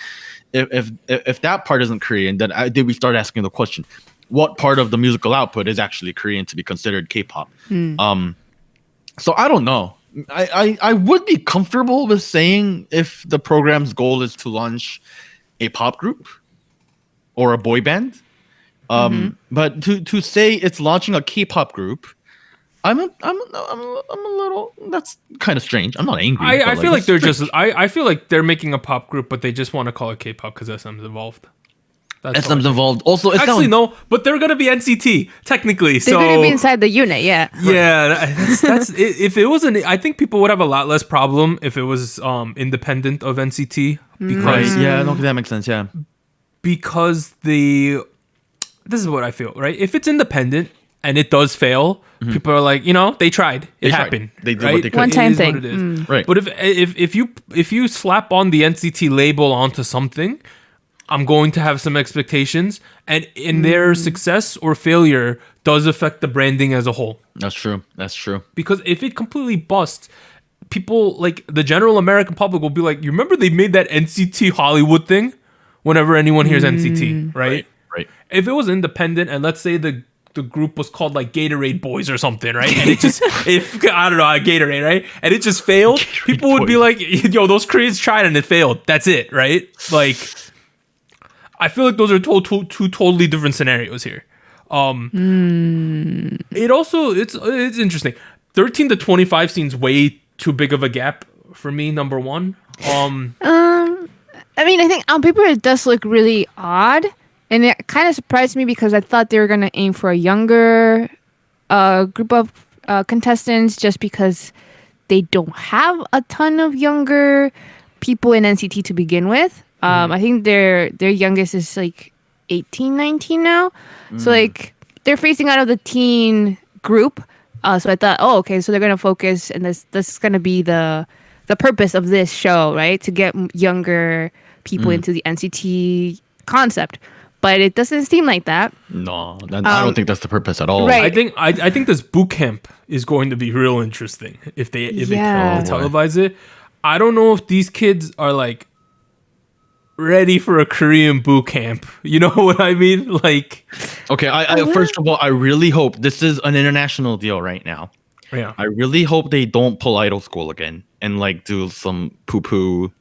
if that part isn't Korean, then we start asking the question: what part of the musical output is actually Korean to be considered K-pop? So I don't know. I would be comfortable with saying if the program's goal is to launch a pop group or a boy band, but to say it's launching a K-pop group, I'm a little. That's kind of strange. I'm not angry. I feel like they're just. I feel like they're making a pop group, but they just want to call it K-pop because SM's involved. SM's involved. Also, actually no, but they're gonna be NCT technically. They're gonna be inside the unit. Yeah. Yeah, that's if it wasn't. I think people would have a lot less problem if it was independent of NCT because that makes sense. Yeah, because this is what I feel, right? If it's independent and it does fail, people are like, they tried. It happened. They did right? what they could. One-time thing. What it is. Right. But if you slap on the NCT label onto something, I'm going to have some expectations, and in their success or failure does affect the branding as a whole. That's true. Because if it completely busts, people like the general American public will be like, you remember they made that NCT Hollywood thing? Whenever anyone hears NCT, right? Right. If it was independent, and let's say the group was called like Gatorade Boys or something, right? And it just, I don't know, Gatorade, right? And it just failed, people would be like, yo, those Koreans tried and it failed. That's it, right? Like, I feel like those are two totally different scenarios here. It also, it's interesting. 13 to 25 seems way too big of a gap for me, number one. I mean, I think on paper it does look really odd. And it kind of surprised me because I thought they were going to aim for a younger group of contestants just because they don't have a ton of younger people in NCT to begin with. I think their youngest is like 18, 19 now. So like they're phasing out of the teen group. So I thought, okay, so they're going to focus, and this is going to be the purpose of this show, right? To get younger people into the NCT concept. But it doesn't seem like that. No, I don't think that's the purpose at all. Right. I think this boot camp is going to be real interesting if they televise it. I don't know if these kids are like ready for a Korean boot camp. You know what I mean? Like, okay, I first of all, I really hope this is an international deal right now. Yeah. I really hope they don't pull Idol School again and like do some poo-poo,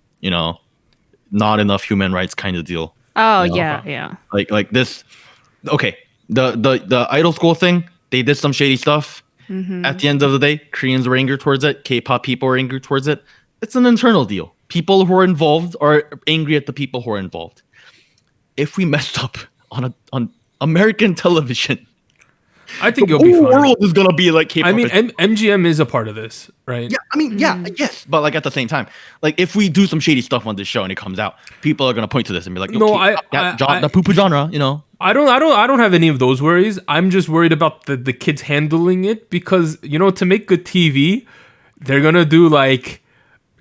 not enough human rights kind of deal. Oh, yeah. Like this. Okay, the Idol School thing, they did some shady stuff. At the end of the day, Koreans were angry towards it. K-pop people were angry towards it. It's an internal deal. People who are involved are angry at the people who are involved. If we messed up on American television, I think the you'll be fine. whole world is gonna be like K-pop. I mean, MGM is a part of this, right? Yeah, I mean, yes, but like at the same time, like if we do some shady stuff on this show and it comes out, people are gonna point to this and be like, okay, the poo-poo genre, I don't have any of those worries. I'm just worried about the kids handling it because to make good TV, they're gonna do like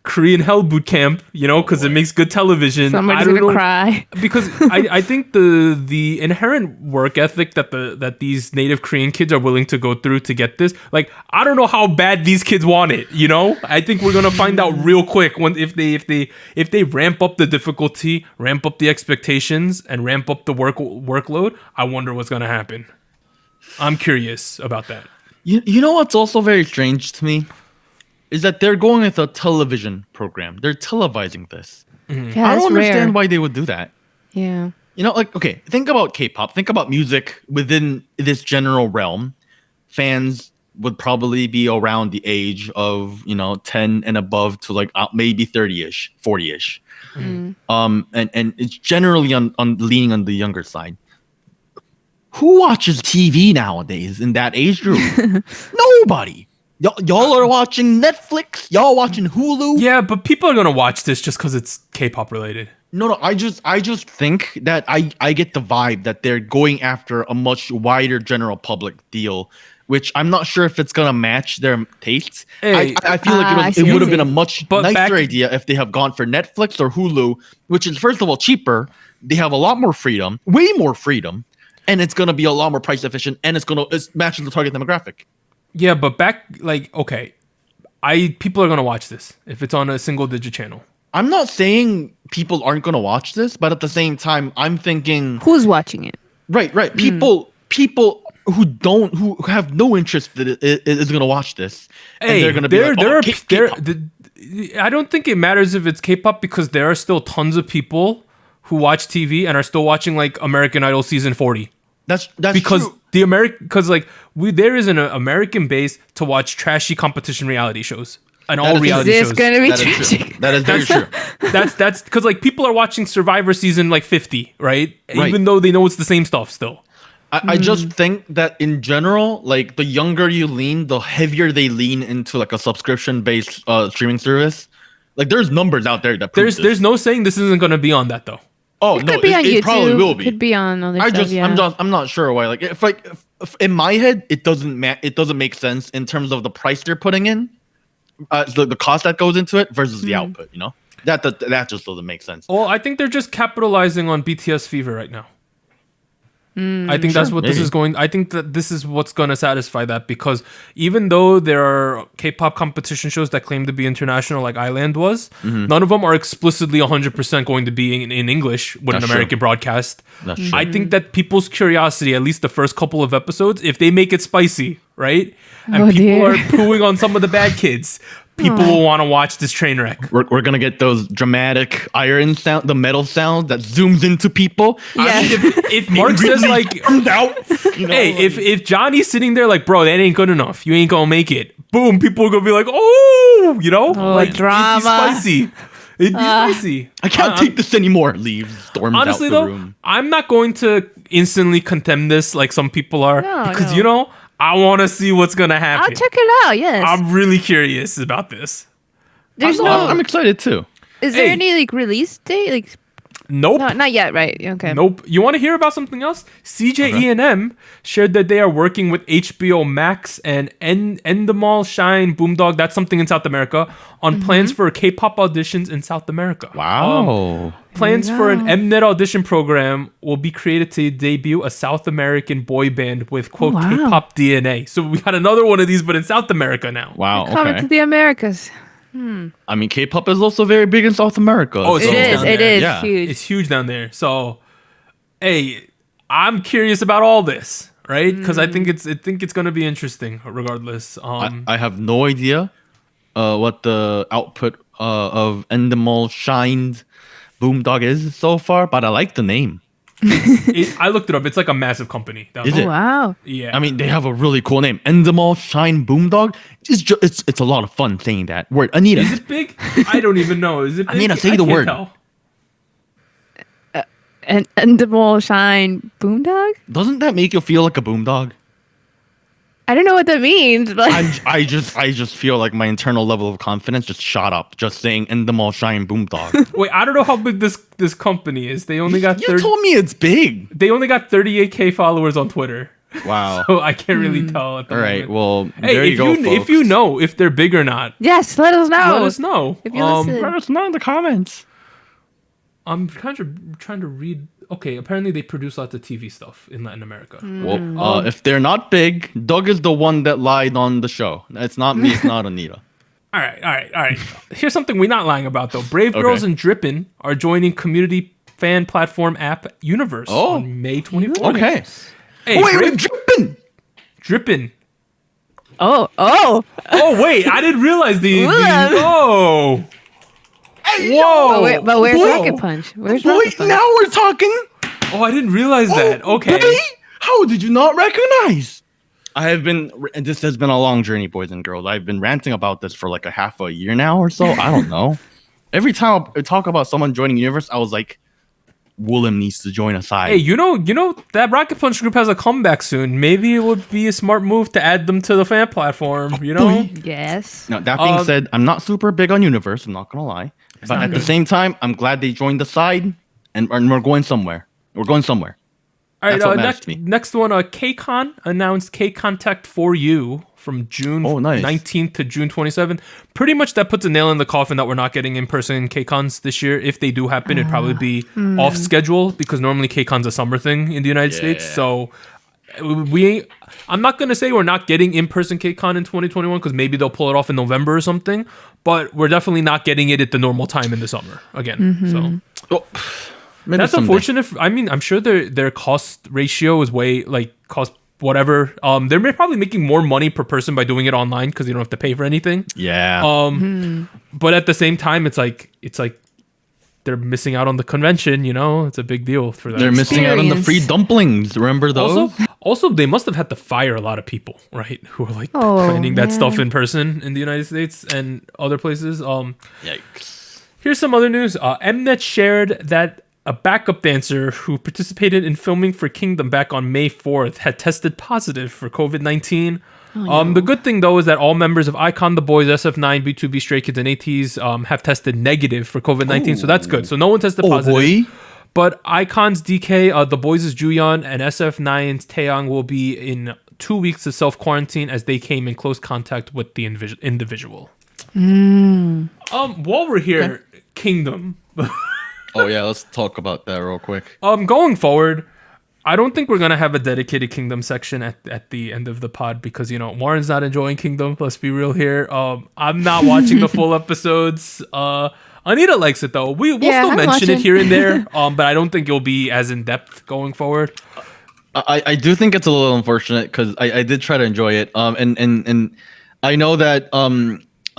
Korean Hell Boot Camp, because it makes good television. Somebody's gonna cry because I think the inherent work ethic that these native Korean kids are willing to go through to get this, like I don't know how bad these kids want it. I think we're gonna find out real quick if they ramp up the difficulty, ramp up the expectations, and ramp up the workload. I wonder what's gonna happen. I'm curious about that. You know what's also very strange to me is that they're going with a television program. They're televising this. Yeah, I that's don't understand rare. why they would do that. Yeah. You know, like, okay, think about K-pop. Think about music within this general realm. Fans would probably be around the age of, 10 and above to like maybe 30-ish, 40-ish. And it's generally on leaning on the younger side. Who watches TV nowadays in that age group? Nobody. Y'all are watching Netflix. Y'all watching Hulu. Yeah, but people are gonna watch this just because it's K-pop related. No. I just think that I get the vibe that they're going after a much wider general public deal, which I'm not sure if it's gonna match their tastes. Hey, I feel like it would have been a much nicer idea if they have gone for Netflix or Hulu, which is first of all cheaper. They have a lot more freedom, way more freedom, and it's gonna be a lot more price efficient, and it's matching the target demographic. Yeah, but people are gonna watch this if it's on a single digit channel. I'm not saying people aren't gonna watch this, but at the same time, I'm thinking Who's watching it? right. People who have no interest that is gonna watch this, and they're gonna be K-pop. I don't think it matters if it's K-pop because there are still tons of people who watch TV and are still watching like American Idol season 40. That's because true. There is an American base to watch trashy competition reality shows and all reality shows. Is shows. this gonna be That is tragic? true. That is very true. That's because like people are watching Survivor season like 50, right? Right. Even though they know it's the same stuff still. I just think that in general, like the younger you lean, the heavier they lean into like a subscription-based streaming service. Like there's numbers out there that prove There's no saying this isn't gonna be on that though. Oh It no, could be on YouTube. it probably will be. Could be on other stuff. I'm not sure why. Like if in my head, it doesn't make sense in terms of the price they're putting in, the cost that goes into it versus the output. You know, that just doesn't make sense. Well, I think they're just capitalizing on BTS fever right now. I think that's what this is going. I think that this is what's going to satisfy that because even though there are K-pop competition shows that claim to be international, like Island was, none of them are explicitly 100% going to be in English with an American broadcast. That's true. I think that people's curiosity, at least the first couple of episodes, if they make it spicy, right, and people are pooing on some of the bad kids, people will want to watch this train wreck. We're gonna get those dramatic iron sound, the metal sound that zooms into people. Yeah. I mean, if Mark says like, out, hey, if Johnny's sitting there like, bro, that ain't good enough, you ain't gonna make it. Boom, people are gonna be like, oh, like drama. It'd be spicy. It'd be spicy. I can't take this anymore. Leaves, storms Honestly, out the though, room. I'm not going to instantly condemn this like some people are because I want to see what's gonna happen. I'll check it out. Yes. I'm really curious about this. I'm excited too. Is there any like release date? Like, Nope. no, not yet. Right? Okay. Nope. You want to hear about something else? CJE&M shared that they are working with HBO Max and Endemol Shine Boomdog. That's something in South America on plans for K-pop auditions in South America. Wow. Plans for an Mnet audition program will be created to debut a South American boy band with quote K-pop DNA. So we got another one of these, but in South America now. Wow. Coming to the Americas. I mean, K-pop is also very big in South America. Oh, it's It huge is. down It there. is Yeah. huge. It's huge down there. So, hey, I'm curious about all this, right? Because I think it's gonna be interesting, regardless. I have no idea what the output of Endemol Shined Boomdog is so far, but I like the name. I looked it up. It's like a massive company. Is it? Wow. Yeah. I mean, they have a really cool name. Endemol Shine Boomdog. It's a lot of fun saying that word. Anita. Is it big? I don't even know. Is it big? Anita, say I the can't word. tell. And Endemol Shine Boomdog? Doesn't that make you feel like a boomdog? I don't know what that means, but I just feel like my internal level of confidence just shot up just saying Endemol Shine Boomdog. Wait, I don't know how big this company is. They only got You told me it's big. They only got 38K followers on Twitter. Wow. So I can't really tell. At the All right. moment. Well, Hey, there you go, folks. if you know if they're big or not, yes, let us know. let us know. If you listen. let us know in the comments. I'm kind of trying to read. Okay, apparently they produce lots of TV stuff in Latin America. Well, if they're not big, Doug is the one that lied on the show. It's not me. It's not Anita. All right. Here's something we're not lying about though. Brave Girls and Drippin' are joining community fan platform app Universe on May 24th. Okay. Hey, Wait, dripping. Drippin'. Oh. Oh wait, I didn't realize the oh. Hey, Whoa! But where's Whoa. Rocket Punch? Where's Boy, Rocket Punch? now we're talking. Oh, I didn't realize that. Okay. Boy, how did you not recognize? And this has been a long journey, boys and girls. I've been ranting about this for like a half a year now or so. I don't know. Every time I talk about someone joining Universe, I was like, Willem needs to join aside. Hey, you know that Rocket Punch group has a comeback soon. Maybe it would be a smart move to add them to the fan platform. You know. Yes. Now that being said, I'm not super big on Universe. I'm not gonna lie, but at the same time, I'm glad they joined the side, and we're going somewhere. We're going somewhere. All right. That's what matters to me. Next one. KCON announced K Contact for You from June 19th to June 27th. Pretty much that puts a nail in the coffin that we're not getting in-person KCONs this year. If they do happen, it'd probably be off schedule because normally KCON's a summer thing in the United States. So I'm not going to say we're not getting in-person KCON in 2021 because maybe they'll pull it off in November or something, but we're definitely not getting it at the normal time in the summer again. So that's someday. unfortunate. I mean, I'm sure their cost ratio is way cost whatever. They're probably making more money per person by doing it online because you don't have to pay for anything. Yeah. But at the same time, it's like they're missing out on the convention. You know, it's a big deal for them. They're missing out on the free dumplings. Remember those? Also, they must have had to fire a lot of people, right? Who are planning that stuff in person in the United States and other places. Yikes. Here's some other news. Mnet shared that a backup dancer who participated in filming for Kingdom back on May 4th had tested positive for COVID-19. The good thing, though, is that all members of iKON, The Boys, SF9, B2B, Stray Kids, and ATEEZ have tested negative for COVID-19, so that's good. So no one tested positive. Boy. But iKON's DK, The Boys' Juyeon, and SF9's Taeyang will be in 2 weeks of self-quarantine as they came in close contact with the individual. While we're here, Kingdom... Oh yeah, let's talk about that real quick. Going forward, I don't think we're gonna have a dedicated Kingdom section at the end of the pod because Warren's not enjoying Kingdom. Let's be real here. I'm not watching the full episodes. Anita likes it though. We'll still mention it here and there. But I don't think it'll be as in depth going forward. I do think it's a little unfortunate because I did try to enjoy it. And I know that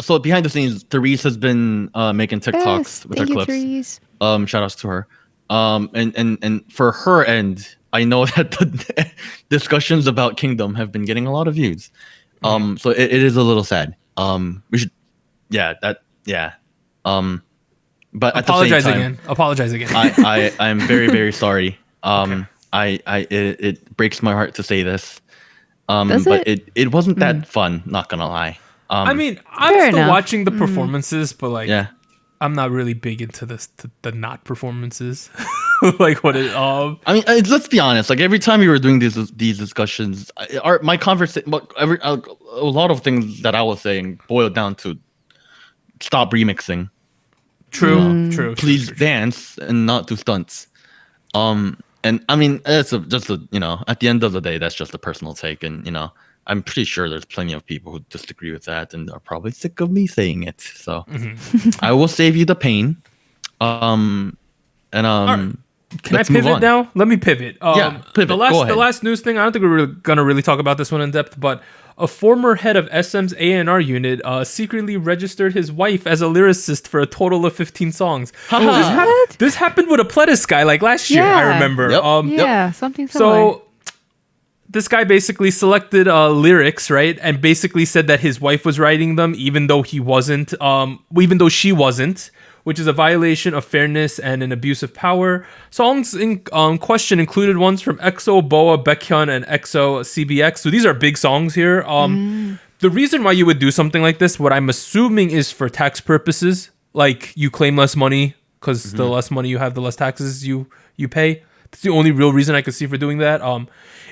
so behind the scenes, Therese has been making TikToks with her clips. Therese. Shout outs to her. And for her end, I know that the discussions about Kingdom have been getting a lot of views. So it is a little sad. We should, but at the same time, Apologize again. I'm very, very sorry. It breaks my heart to say this. But it wasn't that fun, not gonna lie. I mean, I'm still watching the performances, but yeah. I'm not really big into the not performances. I mean, let's be honest. Like every time we were doing these discussions, my conversation, a lot of things that I was saying boiled down to stop remixing. True. Please dance and not do stunts. And I mean, it's at the end of the day, that's just a personal take, and I'm pretty sure there's plenty of people who disagree with that and are probably sick of me saying it. So I will save you the pain. Can I pivot now? Let me pivot. Pivot. The last news thing, I don't think we're going to really talk about this one in depth, but a former head of SM's A&R unit secretly registered his wife as a lyricist for a total of 15 songs. This happened with a Pledis guy last year, I remember. Something similar. So this guy basically selected lyrics, right? And basically said that his wife was writing them, even though she wasn't, which is a violation of fairness and an abuse of power. Songs in question included ones from EXO, BoA, Baekhyun, and EXO, CBX. So these are big songs here. The reason why you would do something like this, what I'm assuming is for tax purposes. Like you claim less money because the less money you have, the less taxes you pay. That's the only real reason I could see for doing that.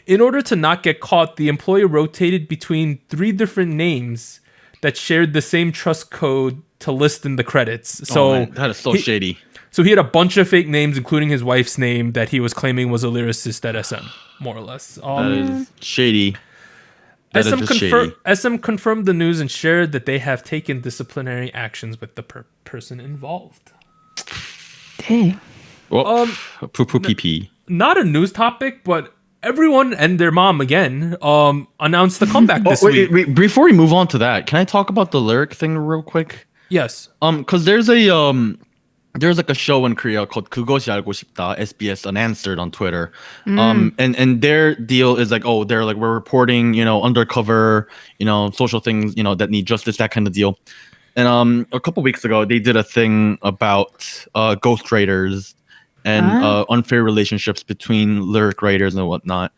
In order to not get caught, the employer rotated between 3 different names that shared the same trust code to list in the credits. So that is so shady. So he had a bunch of fake names, including his wife's name that he was claiming was a lyricist at SM, more or less. That is shady. SM confirmed the news and shared that they have taken disciplinary actions with the person involved. Dang. Well, poo-poo pee-pee. Not a news topic, but everyone and their mom again announced the comeback this week. Wait, before we move on to that, can I talk about the lyric thing real quick? Yes. Because there's like a show in Korea called 그것이 알고 싶다, SBS Unanswered on Twitter. And their deal is like, they're like, we're reporting, undercover, social things, that need justice, that kind of deal. And a couple weeks ago, they did a thing about ghostwriters and unfair relationships between lyric writers and whatnot.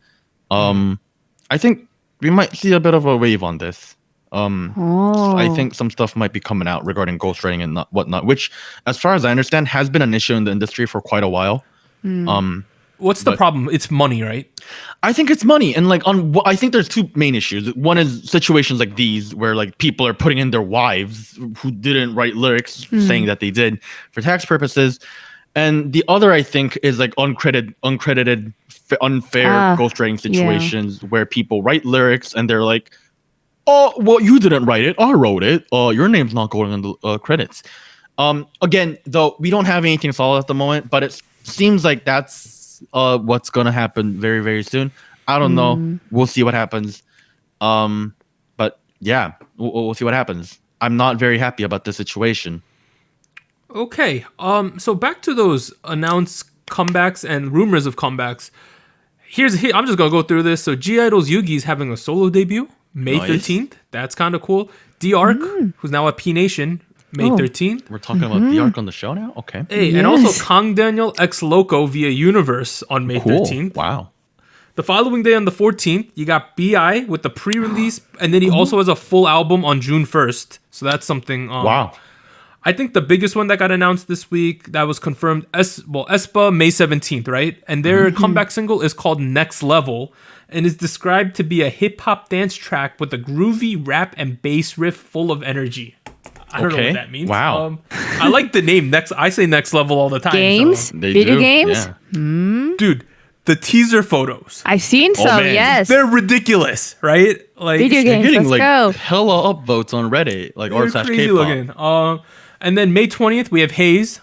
I think we might see a bit of a wave on this. I think some stuff might be coming out regarding ghostwriting and whatnot, which, as far as I understand, has been an issue in the industry for quite a while. What's the problem? It's money, right? I think it's money, and I think there's two main issues. One is situations like these where like people are putting in their wives who didn't write lyrics, saying that they did for tax purposes, and the other I think is like uncredited, unfair ghostwriting situations where people write lyrics and they're like, oh, well, you didn't write it. I wrote it. Your name's not going in the credits. Again, though, we don't have anything solid at the moment, but it seems like that's what's going to happen very, very soon. I don't know. We'll see what happens. But yeah, we'll see what happens. I'm not very happy about this situation. Okay. So back to those announced comebacks and rumors of comebacks. I'm just going to go through this. So G-Idol's Yugi's having a solo debut. May 13th. That's kind of cool. D-Arc, who's now at P Nation, May 13th. We're talking about D-Arc on the show now? Okay. Hey, and also Kang Daniel X Loco via Universe on May 13th. Wow. The following day on the 14th, you got B.I. with the pre-release, and then he also has a full album on June 1st. So that's something. Wow. I think the biggest one that got announced this week that was confirmed, aespa May 17th, right? And their comeback single is called Next Level and is described to be a hip-hop dance track with a groovy rap and bass riff full of energy. I don't know what that means. Wow. I like the name. I say Next Level all the time. Games? So. Video games? Yeah. Dude, the teaser photos. I've seen some, man. yes. They're ridiculous, right? Like Video They're games, getting let's like go. hella upvotes on Reddit, like they're crazy looking. And then May 20th, we have Haze.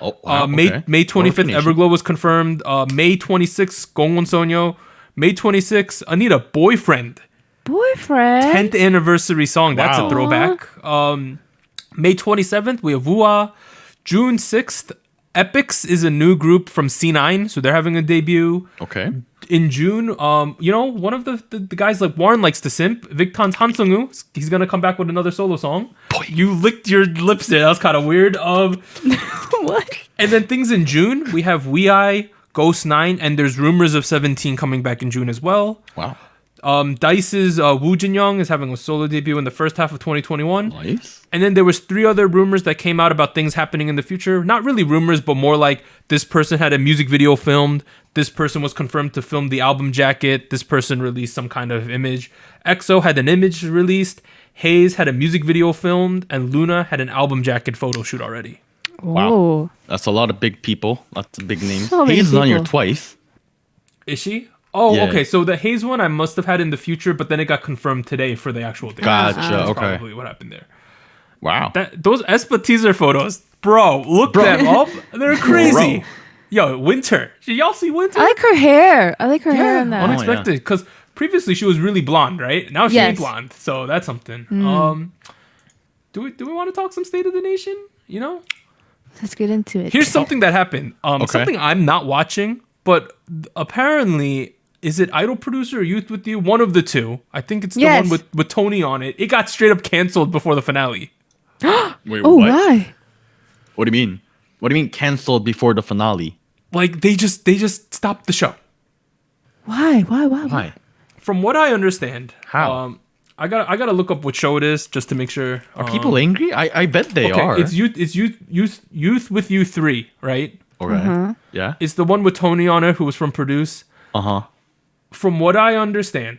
Oh, wow. May 25th, Everglow was confirmed. May 26th, Gongwon Sonyo. May 26th, Anita, Boyfriend. Boyfriend? 10th anniversary song. That's Wow. a throwback. May 27th, we have Wua. June 6th, Epics is a new group from C9, so they're having a debut. Okay. In June, one of the guys like Warren likes to simp. Victon's Han Sung-woo, he's gonna come back with another solo song. Boy. You licked your lips there. That was kind of weird. What? And then things in June, we have WeI, Ghost 9, and there's rumors of 17 coming back in June as well. Wow. Dice's Woo Jin-young is having a solo debut in the first half of 2021. Nice. And then there was 3 other rumors that came out about things happening in the future. Not really rumors, but more like this person had a music video filmed. This person was confirmed to film the album jacket. This person released some kind of image. EXO had an image released. Haze had a music video filmed. And Luna had an album jacket photo shoot already. Wow. Oh. That's a lot of big people. Lots of big names. So many Haze is on here people. twice. Is she? Oh, Yeah. okay. So the Haze one I must have had in the future, but then it got confirmed today for the actual day. Gotcha, That's okay. probably what happened there. Wow. Those aespa teaser photos, bro, look them up. They're crazy. Bro. Yo, Winter. Y'all see Winter? I like her hair. I like her hair on that. Unexpected. Because previously she was really blonde, right? Now she ain't Yes. blonde. So that's something. Do we want to talk some State of the Nation? You know? Let's get into it. Here's something that happened. Something I'm not watching, but apparently, is it Idol Producer or Youth With You? One of the two. I think it's the Yes. one with Tony on it. It got straight up canceled before the finale. Wait, Oh, what? why? What do you mean? What do you mean canceled before the finale? Like they just stopped the show. Why? Why? From what I understand, How? I gotta look up what show it is just to make sure. Are people angry? I bet they are. It's Youth With You 3, right? Okay. Yeah. It's the one with Tony on it, who was from Produce. Uh-huh. From what I understand,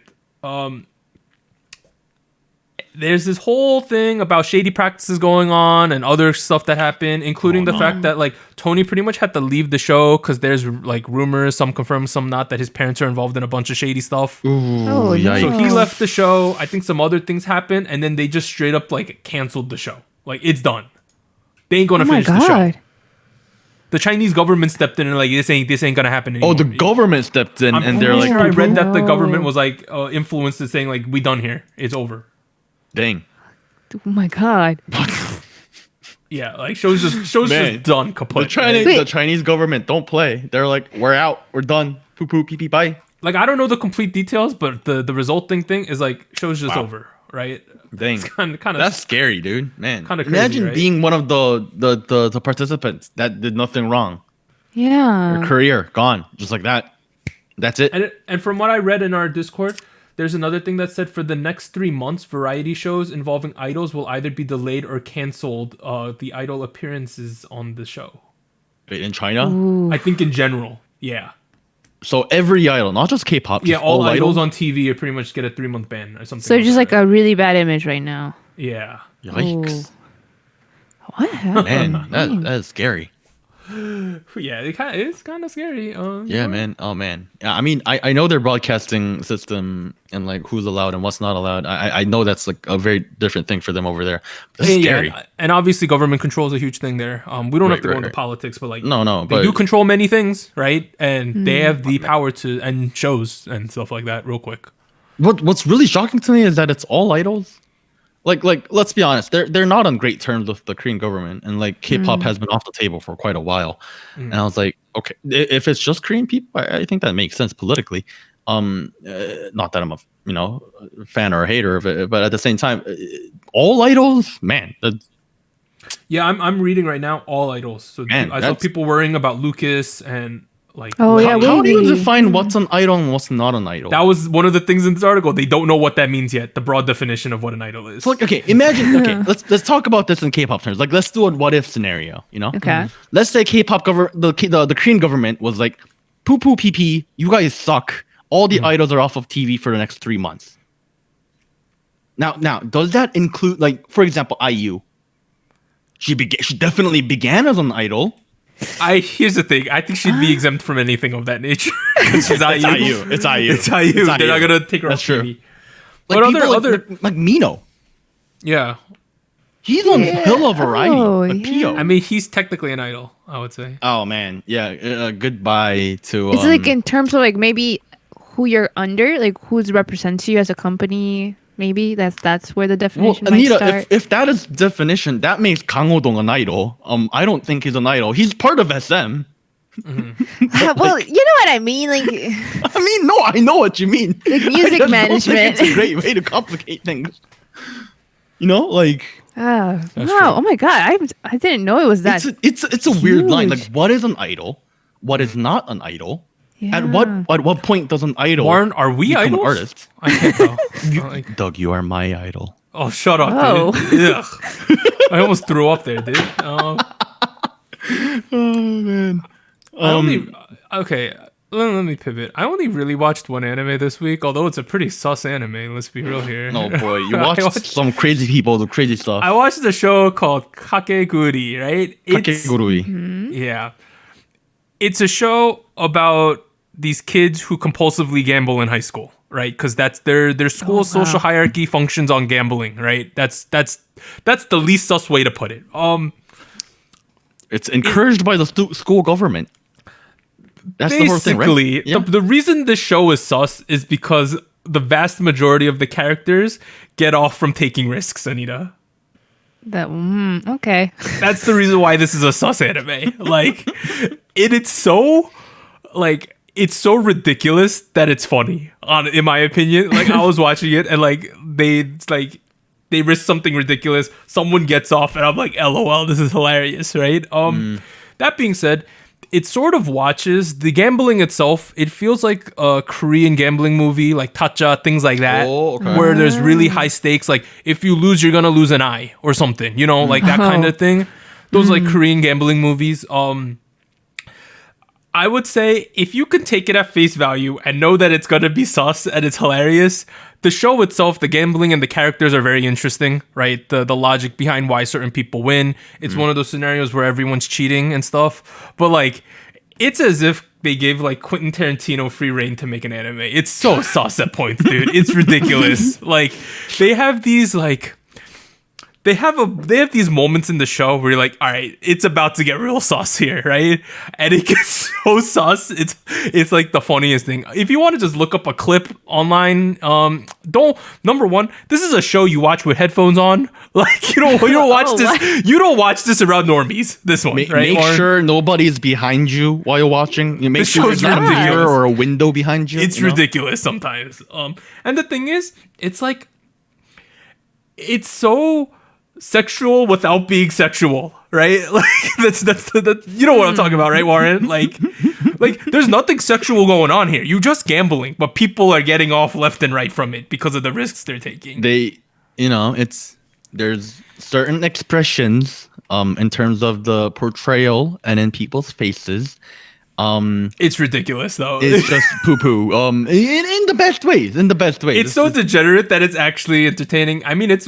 there's this whole thing about shady practices going on and other stuff that happened, including the fact that like Tony pretty much had to leave the show because there's like rumors, some confirmed, some not, that his parents are involved in a bunch of shady stuff. Ooh, Oh, yikes. So he left the show. I think some other things happened, and then they just straight up like canceled the show. Like it's done. They ain't gonna Oh my finish the show. god. the Chinese government stepped in and like this ain't gonna happen anymore. Oh, the government stepped in and they're like, sure I read that the government was like influenced to saying like we done here, it's over. dang. Oh my god. Yeah, like shows just done kaput. The Chinese government don't play. They're like, we're out, we're done. Poo poo pee pee bye. Like I don't know the complete details, but the resulting thing is like show's just over, right? Dang. It's kind of That's scary, dude. Man, Kinda crazy, imagine right? being one of the participants that did nothing wrong. Yeah. Your career gone, just like that. That's it. And from what I read in our Discord, there's another thing that said for the next 3 months, variety shows involving idols will either be delayed or canceled. The idol appearances on the show. Wait, in China? Ooh. I think in general, yeah. So every idol, not just K-pop, Yeah, just all idols on TV are pretty much get a 3-month ban or something. So just like that. a really bad image right now. Yeah. Yikes. What happened? Man, that is scary. Yeah, it's kind of scary. Yeah, man. Oh, man. Yeah, I mean, I know their broadcasting system and like who's allowed and what's not allowed. I know that's like a very different thing for them over there. That's scary. And obviously government control is a huge thing there. We don't have to go into right. politics, but like No, they but do control many things, right? And they have the power to end shows and stuff like that real quick. what's really shocking to me is that it's all idols. Like let's be honest, they're not on great terms with the Korean government, and like K-pop has been off the table for quite a while. And I was like, okay, if it's just Korean people, I think that makes sense politically. Not that I'm a fan or a hater of it, but at the same time, all idols, man. Yeah, I'm reading right now all idols. So Man, I saw people worrying about Lucas and like. Oh, yeah, How do you we- define what's an idol and what's not an idol? That was one of the things in this article. They don't know what that means yet. The broad definition of what an idol is. So like, okay, imagine. Okay, let's talk about this in K-pop terms. Like, let's do a what if scenario. Okay. Let's say K-pop the Korean government was like, poo poo pee pee, you guys suck. All the idols are off of TV for the next 3 months. Now, does that include, like, for example, IU? She definitely began as an idol. Here's the thing. I think she'd be exempt from anything of that nature. She's IU. It's IU. It's IU. They're not gonna take her That's off true. TV. Like But people other like Mino. yeah. He's on hella variety. Oh, Like yeah. Pio. I mean, he's technically an idol. I would say. Oh man, yeah. Goodbye to. It's like in terms of like maybe who you're under, like who's represents you as a company. Maybe that's where the well, definition might Anita, start. if that is definition, that makes Kang Ho-dong an idol. I don't think he's an idol. He's part of SM. Well, you know what I mean, like I mean, no, I know what you mean. Like music I just don't management. think it's a great way to complicate things. You know, like wow, true. oh my god, I didn't know it was that. it's a weird line. Like, huge. what is an idol? What is not an idol? Yeah. At what point does an idol Warren, are we become idols? an artist? I can't tell. Like, Doug, you are my idol. oh, shut up, Oh. dude. Ugh. I almost threw up there, dude. Oh man. Okay, let me pivot. I only really watched one anime this week, although it's a pretty sus anime. Let's be real here. Oh boy, you I watched some crazy people do crazy stuff. I watched a show called Kakeguri, right? Kakegurui. Yeah. It's a show about these kids who compulsively gamble in high school, right? Because that's their school's social hierarchy functions on gambling, right? That's the least sus way to put it. It's encouraged by the school government. That's the whole thing, right? Basically, Yeah. the reason this show is sus is because the vast majority of the characters get off from taking risks, Anita. That okay. That's the reason why this is a sus anime. Like, it's so ridiculous that it's funny. In my opinion, like I was watching it and like they risk something ridiculous. Someone gets off, and I'm like, LOL, this is hilarious, right? That being said, it sort of watches the gambling itself. It feels like a Korean gambling movie, like Tacha, things like that, Oh, okay. where there's really high stakes. Like if you lose, you're gonna lose an eye or something, you know, like that kind of thing. Those like Korean gambling movies. I would say if you can take it at face value and know that it's gonna be sus and it's hilarious, the show itself, the gambling and the characters are very interesting, right? The logic behind why certain people win. It's one of those scenarios where everyone's cheating and stuff. But like, it's as if they gave like Quentin Tarantino free reign to make an anime. It's so sus at points, dude. It's ridiculous. Like, they have these like they have these moments in the show where you're like, all right, it's about to get real sauce here, right? And it gets so sauce. It's like the funniest thing. If you want to just look up a clip online, number one, this is a show you watch with headphones on. Like you don't watch Oh, this. what? You don't watch this around normies. This one, right? Make Lauren? sure nobody's behind you while you're watching. You make This sure there's show's not a ridiculous. mirror or a window behind you. It's you know? ridiculous sometimes. And the thing is, it's like, it's so sexual without being sexual, right? Like that's you know what I'm talking about, right, Warren? Like there's nothing sexual going on here. You're just gambling, but people are getting off left and right from it because of the risks they're taking. There's certain expressions in terms of the portrayal and in people's faces. It's ridiculous though. It's just poo poo. In the best ways. It's so degenerate that it's actually entertaining. I mean, it's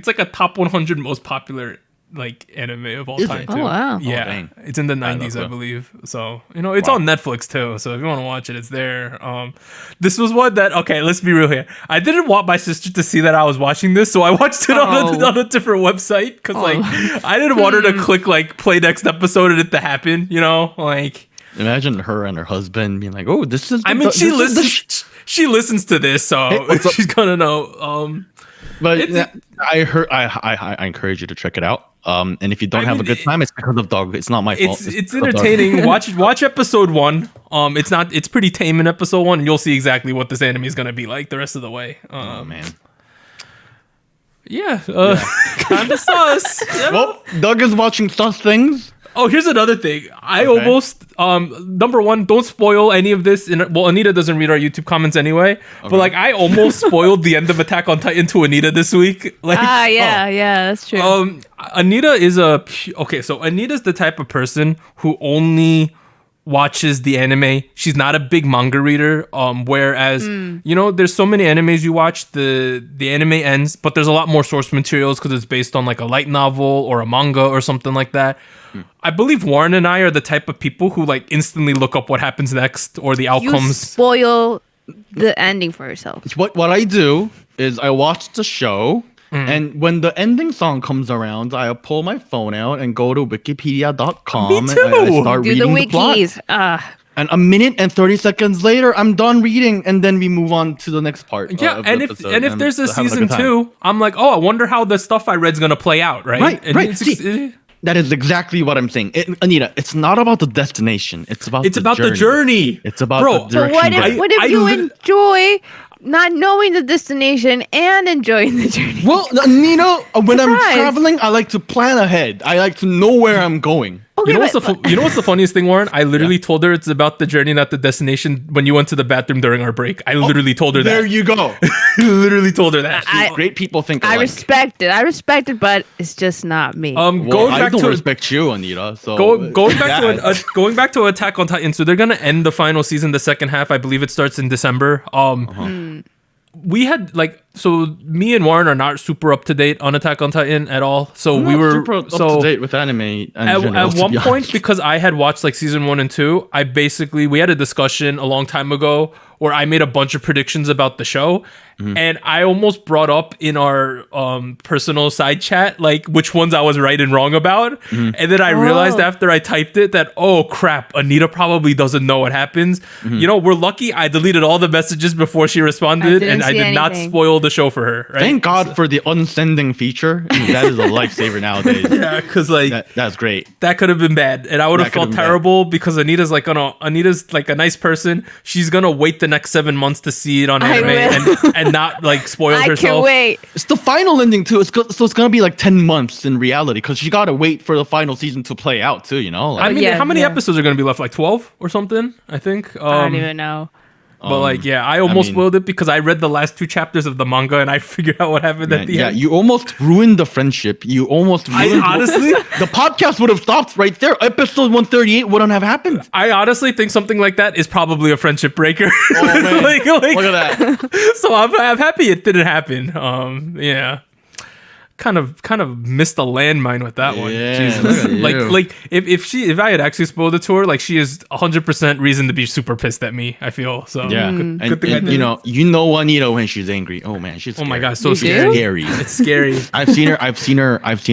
like a top 100 most popular like anime of all Is time it? too. Oh, wow. Yeah, dang. it's in the 90s, I believe. So it's on Netflix too. So if you want to watch it, it's there. This was one that let's be real here. I didn't want my sister to see that I was watching this, so I watched it on a different website because I didn't want her to click like play next episode and it to happen. Imagine her and her husband being like, "Oh, this is." I mean, she listens. She listens to this, so she's gonna know. But It's- I encourage you to check it out. And if you don't have a good time, it's because of dog. It's not my fault. It's because of dog. entertaining. Watch episode 1. It's pretty tame in episode 1, and you'll see exactly what this anime is gonna be like the rest of the way. Oh man. Yeah, kind of sus. You know? Well, Doug is watching sus things. Oh, here's another thing. I Okay. almost number one, don't spoil any of this. Well, Anita doesn't read our YouTube comments anyway. But like, I almost spoiled the end of Attack on Titan to Anita this week. Like, Yeah, that's true. Anita is so Anita's the type of person who only watches the anime. She's not a big manga reader. Whereas there's so many animes you watch, the anime ends, but there's a lot more source materials because it's based on like a light novel or a manga or something like that. I believe Warren and I are the type of people who like instantly look up what happens next or the You outcomes. spoil the ending for yourself. What I do is I watch the show, and when the ending song comes around, I pull my phone out and go to Wikipedia.com. Me And too. I start Do the reading the plot. wikis. And a minute and 30 seconds later, I'm done reading, and then we move on to the next part. Yeah, of the and if episode, there's a having season good time. 2, I'm like, oh, I wonder how the stuff I read's gonna play out, right? Right, And right. it's- That is exactly what I'm saying. Anita, it's not about the destination. It's about the journey. It's about Bro, the But direction. what back. if, what if I you lit- enjoy not knowing the destination and enjoying the journey? Well, Nina, when I'm Surprise. traveling, I like to plan ahead. I like to know where I'm going. Okay, You know what's but- you know what's the funniest thing, Warren? I literally told her it's about the journey, not the destination. When you went to the bathroom during our break, I literally told her There that. you go. Literally told her that. Great people think I alike. respect it, but it's just not me. Well, Going I back don't to respect you, Anita. So going back yeah. to going back to Attack on Titan. So they're gonna end the final season, the second half. I believe it starts in December. We had me and Warren are not super up to date on Attack on Titan at all. So I'm we not were super up to date with anime. In general, at to one be point, honest. because I had watched like season 1 and 2, we had a discussion a long time ago where I made a bunch of predictions about the show, and I almost brought up in our personal side chat like which ones I was right and wrong about, and then I realized after I typed it that, oh crap, Anita probably doesn't know what happens. We're lucky I deleted all the messages before she responded, didn't and I see did not anything. spoil the show for her. Right? Thank God for the unsending feature. I mean, that is a lifesaver nowadays. Yeah, because like That's great. that could have been bad, and I would have That could felt have been bad. terrible because Anita's like a nice person. She's gonna wait the next 7 months to see it on I anime and not like spoil I herself. can't wait. It's the final ending too. So it's gonna be like 10 months in reality because you gotta wait for the final season to play out too. You know. I mean, Yeah, how many yeah. episodes are gonna be left? Like 12 or something, I think. I don't even know. But like, yeah, I almost mean- spoiled it because I read the last 2 chapters of the manga and I figured out what happened at the yeah, end. you almost ruined the friendship. You almost ruined. honestly- the podcast would have stopped right there. Episode 138 wouldn't have happened. I honestly think something like that is probably a friendship breaker. Oh man, Like- look at that. So I'm happy it didn't happen. Yeah. kind of missed a landmine with that one. Yeah, Jesus. look at you. Like if I had actually spoiled it to her, like she is 100% reason to be super pissed at me. I feel so. Yeah, Good thing I and didn't. you know Anita when she's angry. Oh man, she's. Oh my scary. god, so You scary. do? Scary. It's scary. I've seen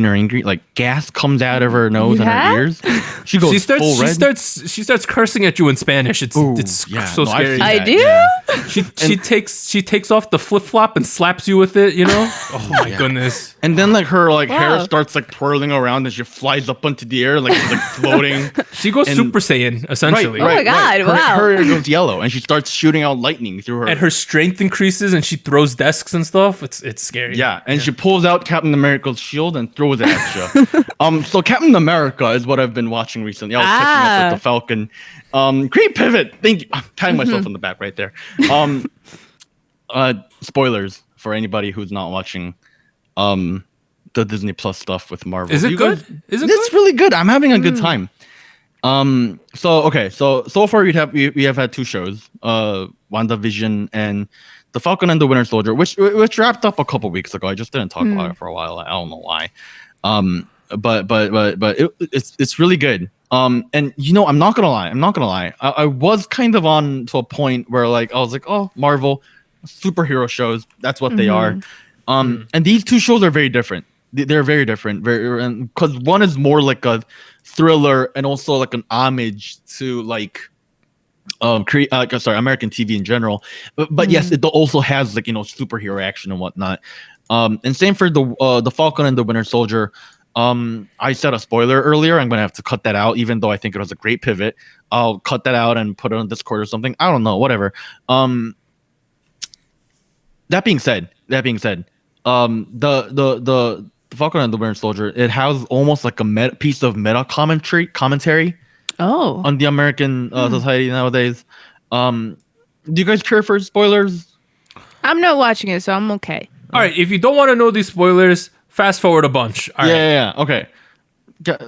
her angry. Like gas comes out of her nose You and have? her ears. She goes full red. She starts cursing at you in Spanish. It's Ooh, so no, I've scary. seen I that, do? yeah. She takes off the flip flop and slaps you with it. You know? Oh my goodness. And then like her hair Wow. starts like twirling around and she flies up into the air like she's like floating. She goes And- Super Saiyan essentially. Oh my God, Her, wow. her hair goes yellow and she starts shooting out lightning through her. And her strength increases and she throws desks and stuff. It's scary. Yeah, and she pulls out Captain America's shield and throws it at you. So Captain America is what I've been watching recently. I was catching up with the Falcon. Great pivot. Thank you. I'm patting myself on the back right there. Spoilers for anybody who's not watching the Disney Plus stuff with Marvel. Is it You good? guys- Is it It's good? really good. I'm having a good time. So far we have had two shows, WandaVision and The Falcon and the Winter Soldier, which wrapped up a couple weeks ago. I just didn't talk about it for a while. I don't know why. But it's really good. And you know, I'm not gonna lie. I was kind of on to a point where like I was like, oh, Marvel superhero shows, that's what they are. And these two shows are very different. They're very different, because one is more like a thriller and also like an homage to like American TV in general. But yes, it also has like, you know, superhero action and whatnot. And same for the Falcon and the Winter Soldier. I said a spoiler earlier. I'm gonna have to cut that out, even though I think it was a great pivot. I'll cut that out and put it on Discord or something. I don't know, whatever. That being said, the Falcon and the Winter Soldier, it has almost like a piece of meta commentary Oh. on the American society nowadays. Do you guys care for spoilers? I'm not watching it, so I'm okay. All right, if you don't want to know these spoilers, fast forward a bunch. All right. Yeah. Okay.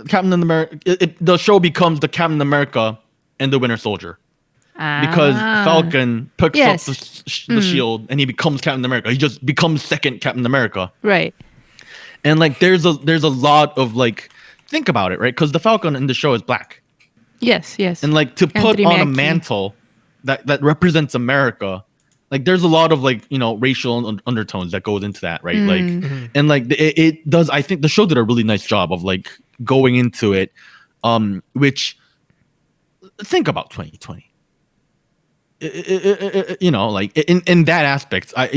Captain America. The show becomes the Captain America and the Winter Soldier because Falcon picks up the shield and he becomes Captain America. He just becomes second Captain America. Right. And like, there's a lot of like, think about it, right? Because the Falcon in the show is black, Yes. and like to put Anthony on a Mackie. mantle that represents America. Like there's a lot of like, you know, racial undertones that goes into that, right? Like, and like it does. I think the show did a really nice job of like going into it. Which think about 2020. You know, like in that aspect, I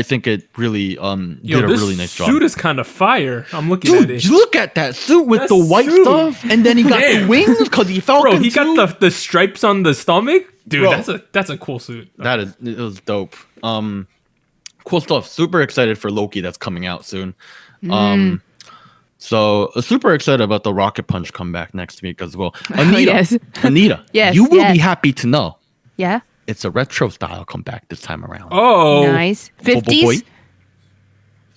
think it really did a really nice job. Suit is kind of fire. I'm looking at Dude, it. look at that suit with That the white suit. stuff, and then he got the Damn. wings because he Falcon. Bro, he too. got the stripes on the stomach. Dude, Bro. that's a cool suit. It was dope. Cool stuff. Super excited for Loki that's coming out soon. So super excited about the Rocket Punch comeback next week as well. Anita, Yes. Anita, Yes, you will yes. be happy to know Yeah. it's a retro style comeback this time around. Oh, Nice. Boy. 50s.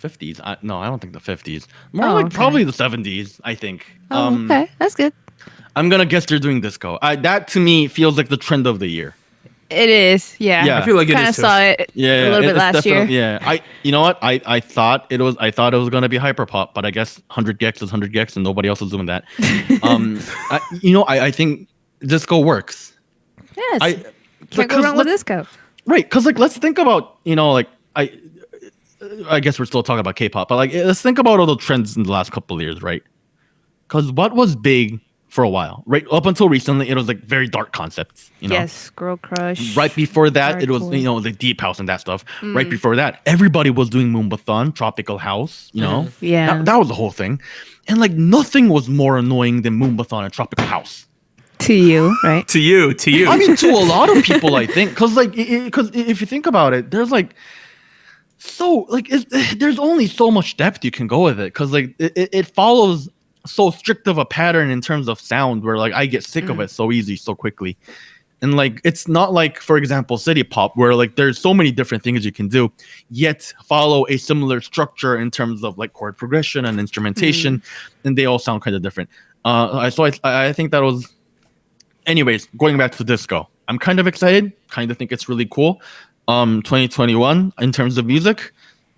50s? No, I don't think the 50s. More Oh, like okay. probably the 70s. I think. Oh, okay. That's good. I'm gonna guess they're doing disco. That to me feels like the trend of the year. It is. Yeah. Yeah. I feel like it Kind is of too. saw it Yeah, a little bit it's last year. definitely- Yeah, you know what? I thought it was gonna be hyperpop, but I guess 100 gex is 100 gex, and nobody else is doing that. I think disco works. Yes. I Can't go because wrong with let's- disco. Right, because like let's think about, you know, like I guess we're still talking about K-pop, but like let's think about all the trends in the last couple of years, right? Because what was big for a while, right? Up until recently, it was like very dark concepts, you know. Yes. Girl crush. Right before that, it was, Hardcore. you know, the deep house and that stuff. Right before that, everybody was doing Moombathon, Tropical House, you know. Yeah. That was the whole thing, and like nothing was more annoying than Moombathon and Tropical House. To you, right? To you. I mean, to a lot of people, I think, because like, because if you think about it, there's like, so like, there's only so much depth you can go with it, because like it follows so strict of a pattern in terms of sound, where like I get sick of it so easy, so quickly, and like it's not like, for example, city pop, where like there's so many different things you can do, yet follow a similar structure in terms of like chord progression and instrumentation, and they all sound kind of different. I think that was. Anyways, going back to disco, I'm kind of excited. Kind of think it's really cool. 2021 in terms of music,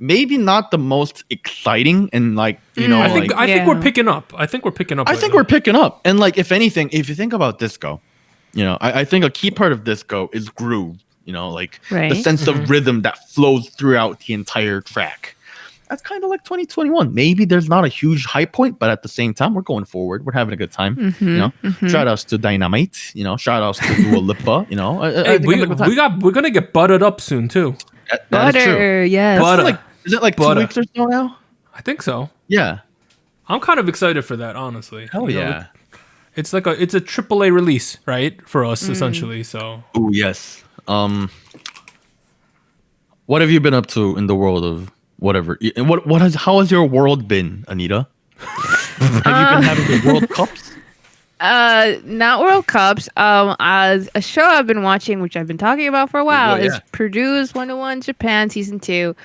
maybe not the most exciting and like I think we're picking up. I think we're picking up. I think we're picking up. And like if anything, if you think about disco, I think a key part of disco is groove. Like the sense of rhythm that flows throughout the entire track. That's kind of like 2021. Maybe there's not a huge high point, but at the same time, we're going forward. We're having a good time. Shout outs to Dynamite. Shout outs to Dua Lipa. We're gonna get buttered up soon too. That is true. Yes. Butter. Is it like 2 weeks or so now? I think so. Yeah. I'm kind of excited for that, honestly. Hell yeah. It's like it's a AAA release, right? For us, essentially. So. Oh yes. What have you been up to in the world of whatever? And how has your world been, Anita? Have you been having the World Cups? Not World Cups. As a show I've been watching, which I've been talking about for a while, is Purdue's 101 Japan Season 2.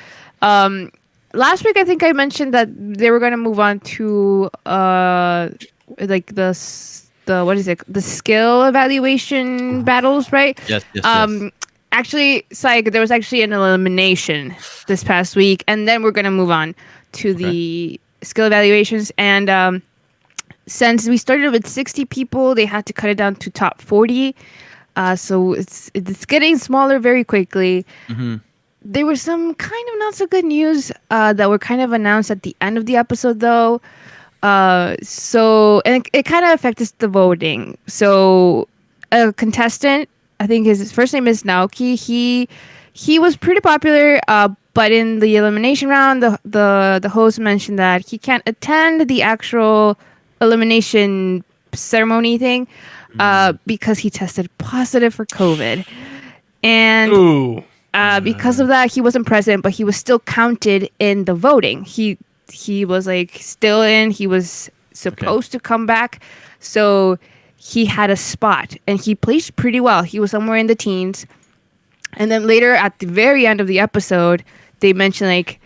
Last week I think I mentioned that they were going to move on to like the skill evaluation battles, right? Yes. Actually, there was actually an elimination this past week, and then we're going to move on to the skill evaluations. And since we started with 60 people, they had to cut it down to top 40. So it's getting smaller very quickly. There was some kind of not so good news that were kind of announced at the end of the episode, though. And it kind of affected the voting. So a contestant, I think his first name is Naoki. He was pretty popular, but in the elimination round, the host mentioned that he can't attend the actual elimination ceremony thing because he tested positive for COVID. And because of that, he wasn't present, but he was still counted in the voting. He was like still in. He was supposed to come back. So he had a spot and he placed pretty well. He was somewhere in the teens. And then later at the very end of the episode, they mentioned like,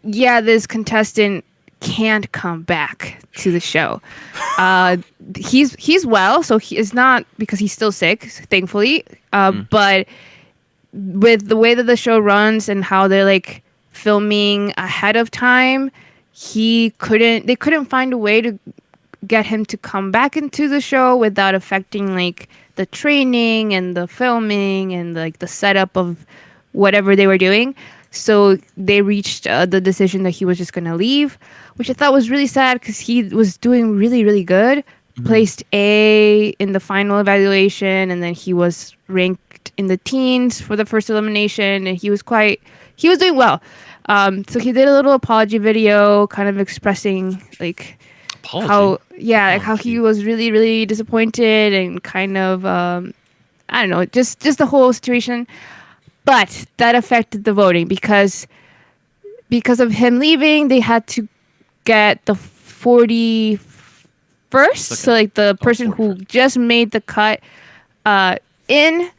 this contestant can't come back to the show. He's well, so he is not because he's still sick, thankfully. But with the way that the show runs and how they're like filming ahead of time, they couldn't find a way to get him to come back into the show without affecting like the training and the filming and like the setup of whatever they were doing. So they reached the decision that he was just going to leave, which I thought was really sad because he was doing really, really good. Placed A in the final evaluation, and then he was ranked in the teens for the first elimination, and he was doing well. So he did a little apology video kind of expressing like how he was really, really disappointed and kind of, I don't know, just the whole situation. But that affected the voting because of him leaving, they had to get the 41st. So like the person who just made the cut in,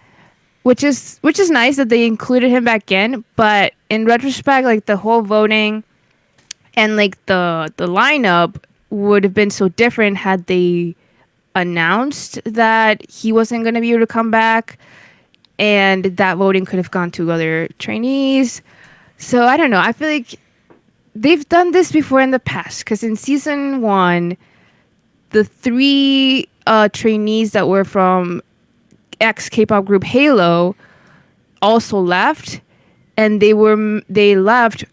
which is nice that they included him back in. But in retrospect, like the whole voting and like the lineup would have been so different had they announced that he wasn't going to be able to come back, and that voting could have gone to other trainees. So I don't know. I feel like they've done this before in the past, because in season 1, the 3 trainees that were from K-pop group Halo also left, and they left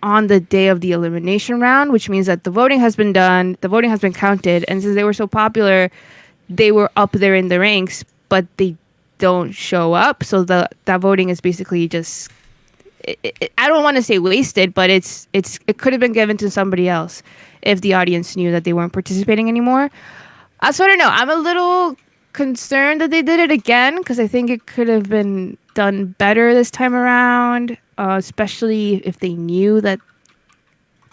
on the day of the elimination round, which means that the voting has been done, the voting has been counted, and since they were so popular, they were up there in the ranks, but they don't show up. So that voting is basically just, I don't want to say wasted, but it could have been given to somebody else if the audience knew that they weren't participating anymore. So I don't know. I'm a little concerned that they did it again, because I think it could have been done better this time around, especially if they knew that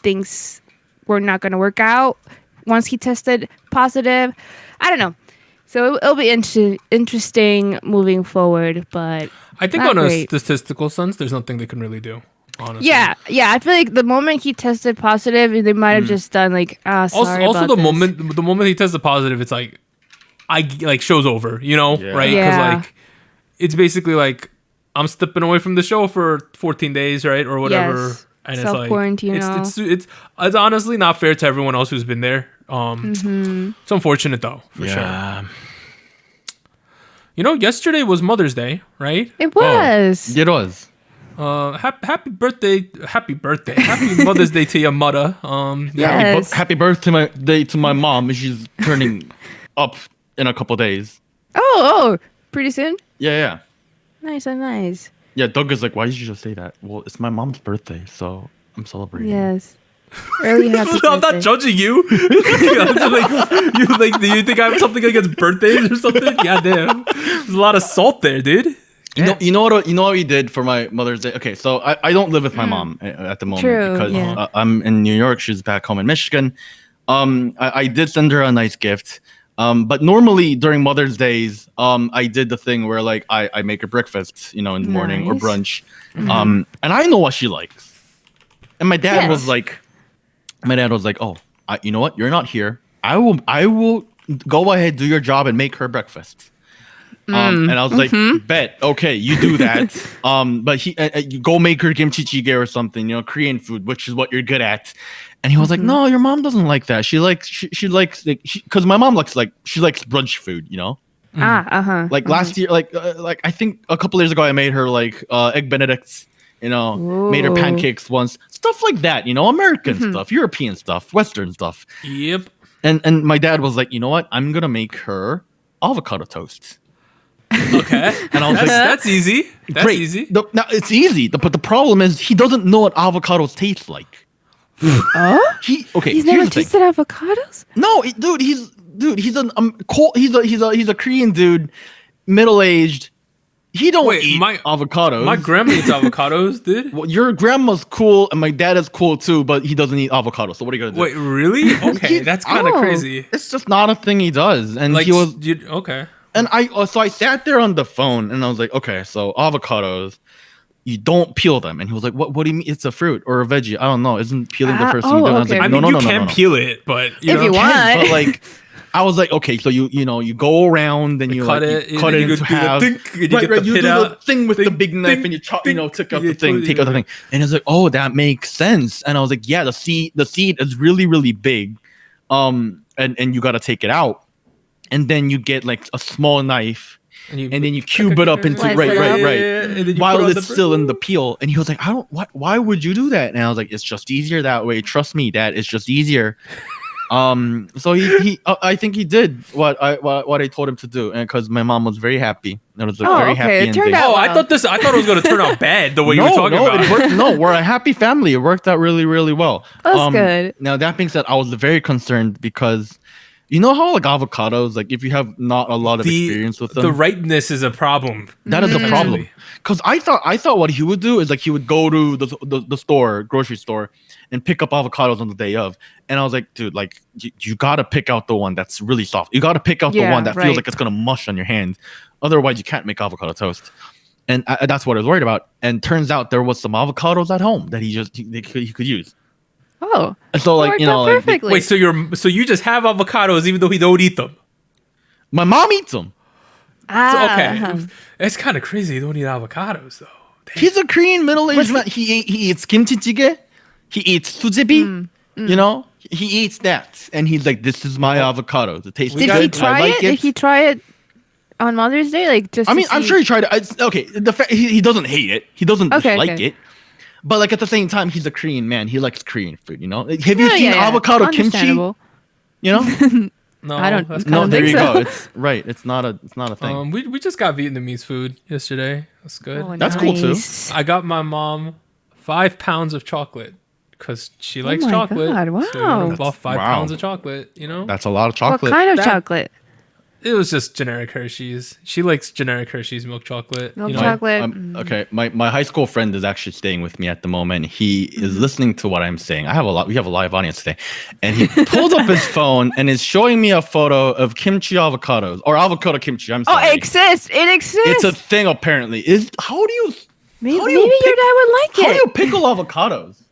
things were not going to work out once he tested positive. I don't know. So it'll be interesting moving forward, but I think on a statistical sense, there's nothing they can really do, honestly. Yeah. I feel like the moment he tested positive, they might have just done like, sorry also about the this. moment he tested positive, it's like, show's over, right? Because like, it's basically like, I'm stepping away from the show for 14 days, right, or whatever. Yes. And it's like Self-quarantine. it's honestly not fair to everyone else who's been there. It's unfortunate though, for sure. Yesterday was Mother's Day, right? It was. It was. Happy birthday, happy Mother's Day to your mother. Yes. Happy birthday to my mom. She's turning up in a couple days. Oh, pretty soon. Yeah. Nice. Yeah, Doug is like, why did you just say that? Well, it's my mom's birthday, so I'm celebrating. Yes. Early happy birthday. I'm not judging you. Do you think I have something against birthdays or something? Yeah, damn. There's a lot of salt there, dude. You know what we did for my Mother's Day? Okay, so I don't live with my mom at the moment. True, because yeah. I'm in New York. She's back home in Michigan. I did send her a nice gift. But normally during Mother's Days, I did the thing where like I make her breakfast, in the morning or Nice. brunch. And I know what she likes. And my dad was like, oh, you know what? You're not here. I will go ahead, do your job and make her breakfast. And I was like, bet, okay, you do that. But you go make her kimchi jjigae or something, Korean food, which is what you're good at. And he was like, no, your mom doesn't like that. She likes because my mom likes brunch food, Like last year, like I think a couple years ago, I made her like egg Benedicts, made her pancakes once, stuff like that, American stuff, European stuff, Western stuff. Yep. And my dad was like, you know what? I'm gonna make her avocado toast. Okay. And I was that's easy. That's great. easy. Now it's easy, but the problem is he doesn't know what avocados taste like. Oh? He's He's never tasted avocados? No, he's a Korean dude, middle aged. He don't eat avocados. My grandma eats avocados, dude. Well, your grandma's cool and my dad is cool too, but he doesn't eat avocados. So what are you gonna do? Wait, really? Okay, that's kind of crazy. It's just not a thing he does. And Like he was okay. And I sat there on the phone and I was like, okay, so avocados, you don't peel them. And he was like, what do you mean? It's a fruit or a veggie? I don't know. Isn't peeling the first thing you do? And I was like, I no, mean, no. you can peel it, but If you want. But like, I was like, okay, so you go around and you cut like, it, you cut it into half. Right, You do the thing with the big knife and you chop, take out the thing, take out the thing. And it's like, oh, that makes sense. And I was like, yeah, the seed is really, really big. And you got to take it out. And then you get like a small knife. And then you cube it up into right. While it's still in the peel, and he was like, why would you do that? And I was like, it's just easier that way. Trust me, Dad, it's just easier. So he I think he did what I told him to do, and because my mom was very happy. It was very happy. It turned out well. I thought it was going to turn out bad the way you were talking about. It worked, no, we're a happy family. It worked out really, really well. That's good. Now that being said, I was very concerned because. You know how like avocados, like if you have not a lot of experience with them, the ripeness is a problem. That is a problem. Because I thought what he would do is like he would go to the grocery store, and pick up avocados on the day of. And I was like, dude, like you gotta pick out the one that's really soft. You gotta pick out the one that feels like it's gonna mush on your hand. Otherwise, you can't make avocado toast. And that's what I was worried about. And turns out there was some avocados at home that he could use. Oh, and so like perfectly. Wait, so you just have avocados even though he don't eat them? My mom eats them. Okay, it's kind of crazy. You don't eat avocados though. Damn. He's a Korean middle-aged man. He eats kimchi jjigae. He eats sujebi. He eats that, and he's like, "This is my avocado. It tastes good. Did he try I like it? Did he try it on Mother's Day? Like just. I mean, I'm sure he tried it. Okay, the fact he doesn't hate it. He doesn't dislike it. But like at the same time, he's a Korean man. He likes Korean food. Have you seen avocado kimchi? No, I don't. No, there you go. It's right. It's not a thing. We just got Vietnamese food yesterday. That's good. Oh, that's cool too. I got my mom 5 pounds of chocolate because she likes chocolate. God, wow. So bought 5 pounds of chocolate. That's a lot of chocolate. What kind of chocolate? It was just generic Hershey's. She likes generic Hershey's milk chocolate. Chocolate. Okay, my high school friend is actually staying with me at the moment. He is listening to what I'm saying. We have a live audience today, and he pulls up his phone and is showing me a photo of kimchi avocados or avocado kimchi. I'm sorry. Oh, it exists. It exists. It's a thing apparently. Maybe your dad would like it. How do you pickle avocados?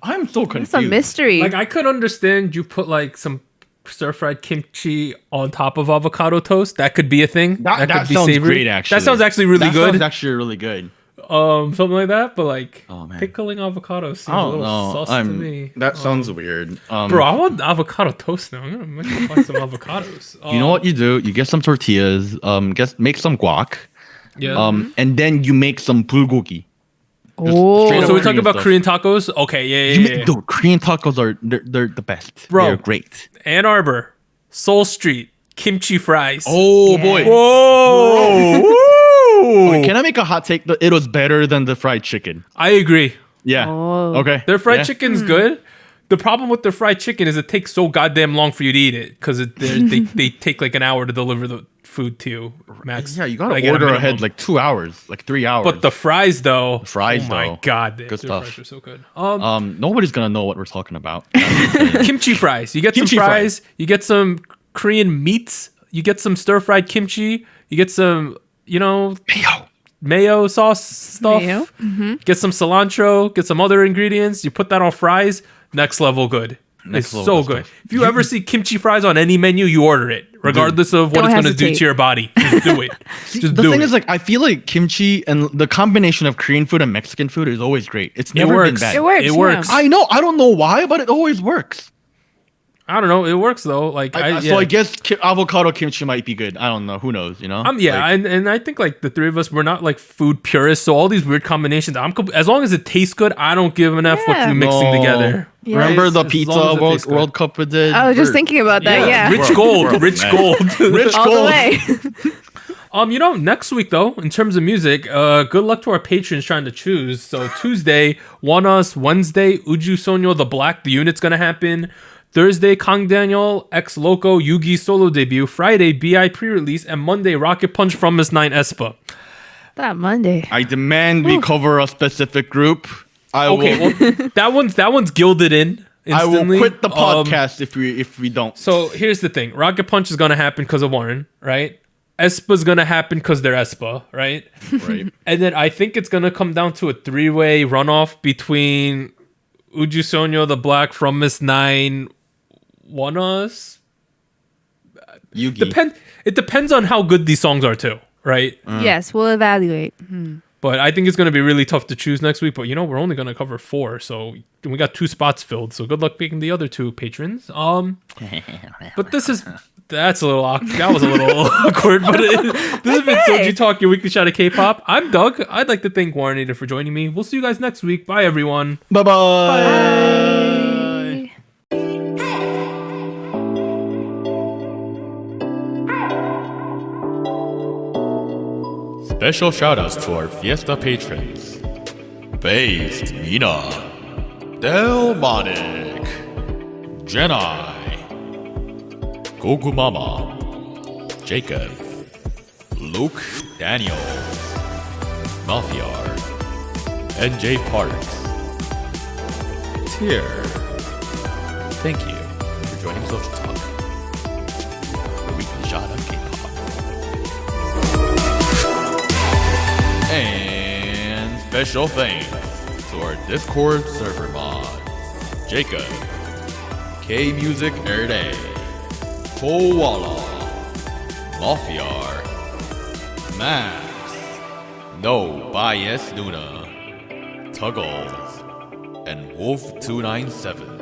I'm so confused. It's a mystery. Like I could understand you put like some stir-fried kimchi on top of avocado toast. That could be a thing. That could be sounds savory. great, actually. That sounds actually really That good. sounds actually really good. Something like that. But like Oh, man. pickling avocado seems I a don't little know. sus to me. That sounds weird. Bro, I want avocado toast now. I'm gonna find some avocados. You know what you do? You get some tortillas. Make some guac. Yeah. And then you make some bulgogi. Oh, straight up So we're talking Korean about stuff. Korean tacos. Okay, yeah. The Korean tacos they're the best. Bro. They're great. Ann Arbor, Seoul Street, kimchi fries. Oh Yeah. boy. Whoa! Woo! Can I make a hot take? It was better than the fried chicken. I agree. Yeah. Oh. Okay. Their fried Yeah. chicken's good. The problem with their fried chicken is it takes so goddamn long for you to eat it because they take like an hour to deliver the food to you, max. Yeah, you gotta like, at a order minimum. ahead like 2 hours, like 3 hours. But the fries though, fries, oh my though. god, Good their stuff. fries are so good. Nobody's gonna know what we're talking about. Kimchi fries. You get Kimchi some fries. You get some Korean meats. You get some stir fried kimchi. You get some, mayo sauce stuff. Mayo. Get some cilantro. Get some other ingredients. You put that on fries. Next level good. It's level so good good. stuff. If you ever see kimchi fries on any menu, you order it, regardless of what Don't it's going to do hesitate. to your body. Just do it. Just The do thing it. is, like, I feel like kimchi and the combination of Korean food and Mexican food is always great. It's it never been works. bad. It works. It yeah. works. I know. I don't know why, but it always works. I don't know. It works though. Like So I guess avocado kimchi might be good. I don't know. Who knows? Yeah, Like, and I think like the three of us, we're not like food purists, so all these weird combinations, as long as it tastes good, I don't give an F what Yeah. you're mixing No. together. Yeah. remember the As pizza long as it tastes good. World Cup we did? I was just We're- thinking about that. Yeah. Rich Bro, gold, bro, rich man. gold. Rich All gold. the way. Next week though, in terms of music, good luck to our patrons trying to choose. So Tuesday, One Us. Wednesday, Uju Sonyo the Black, the unit's gonna happen. Thursday, Kang Daniel, X Loco, Yugi solo debut. Friday, BI pre-release, and Monday, Rocket Punch from Miss 9 Espa. That Monday. I demand we cover a specific group. Okay, well, that one's gilded in I will instantly. quit the podcast if we don't. So here's the thing: Rocket Punch is gonna happen because of Warren, right? Espa's gonna happen because they're Espa, right? Right. And then I think it's gonna come down to a three-way runoff between Uju Sonyo, the Black, from Miss 9, One Us. Yugi. It depends on how good these songs are too, right? Yes, we'll evaluate. But I think it's gonna be really tough to choose next week. But we're only gonna cover 4, so we got 2 spots filled. So good luck picking the other 2 patrons. But that's a little awkward. That was a little awkward. But this has been Soju Talk, your weekly shot of K-pop. I'm Doug. I'd like to thank Warrenator for joining me. We'll see you guys next week. Bye, everyone. Bye-bye. Special shoutouts to our Fiesta patrons. Based Mina, Delmonic, Jedi, Goku Mama, Jacob, Luke Daniel, Malfiar, NJ Parks, Tier. Thank you for joining Social Talk, the weekly shot of K-pop. And special thanks to our Discord server mods, Jacob, K Music Erday, Koala, Malfiar, Max, No Bias Luna, Tuggles, and Wolf297.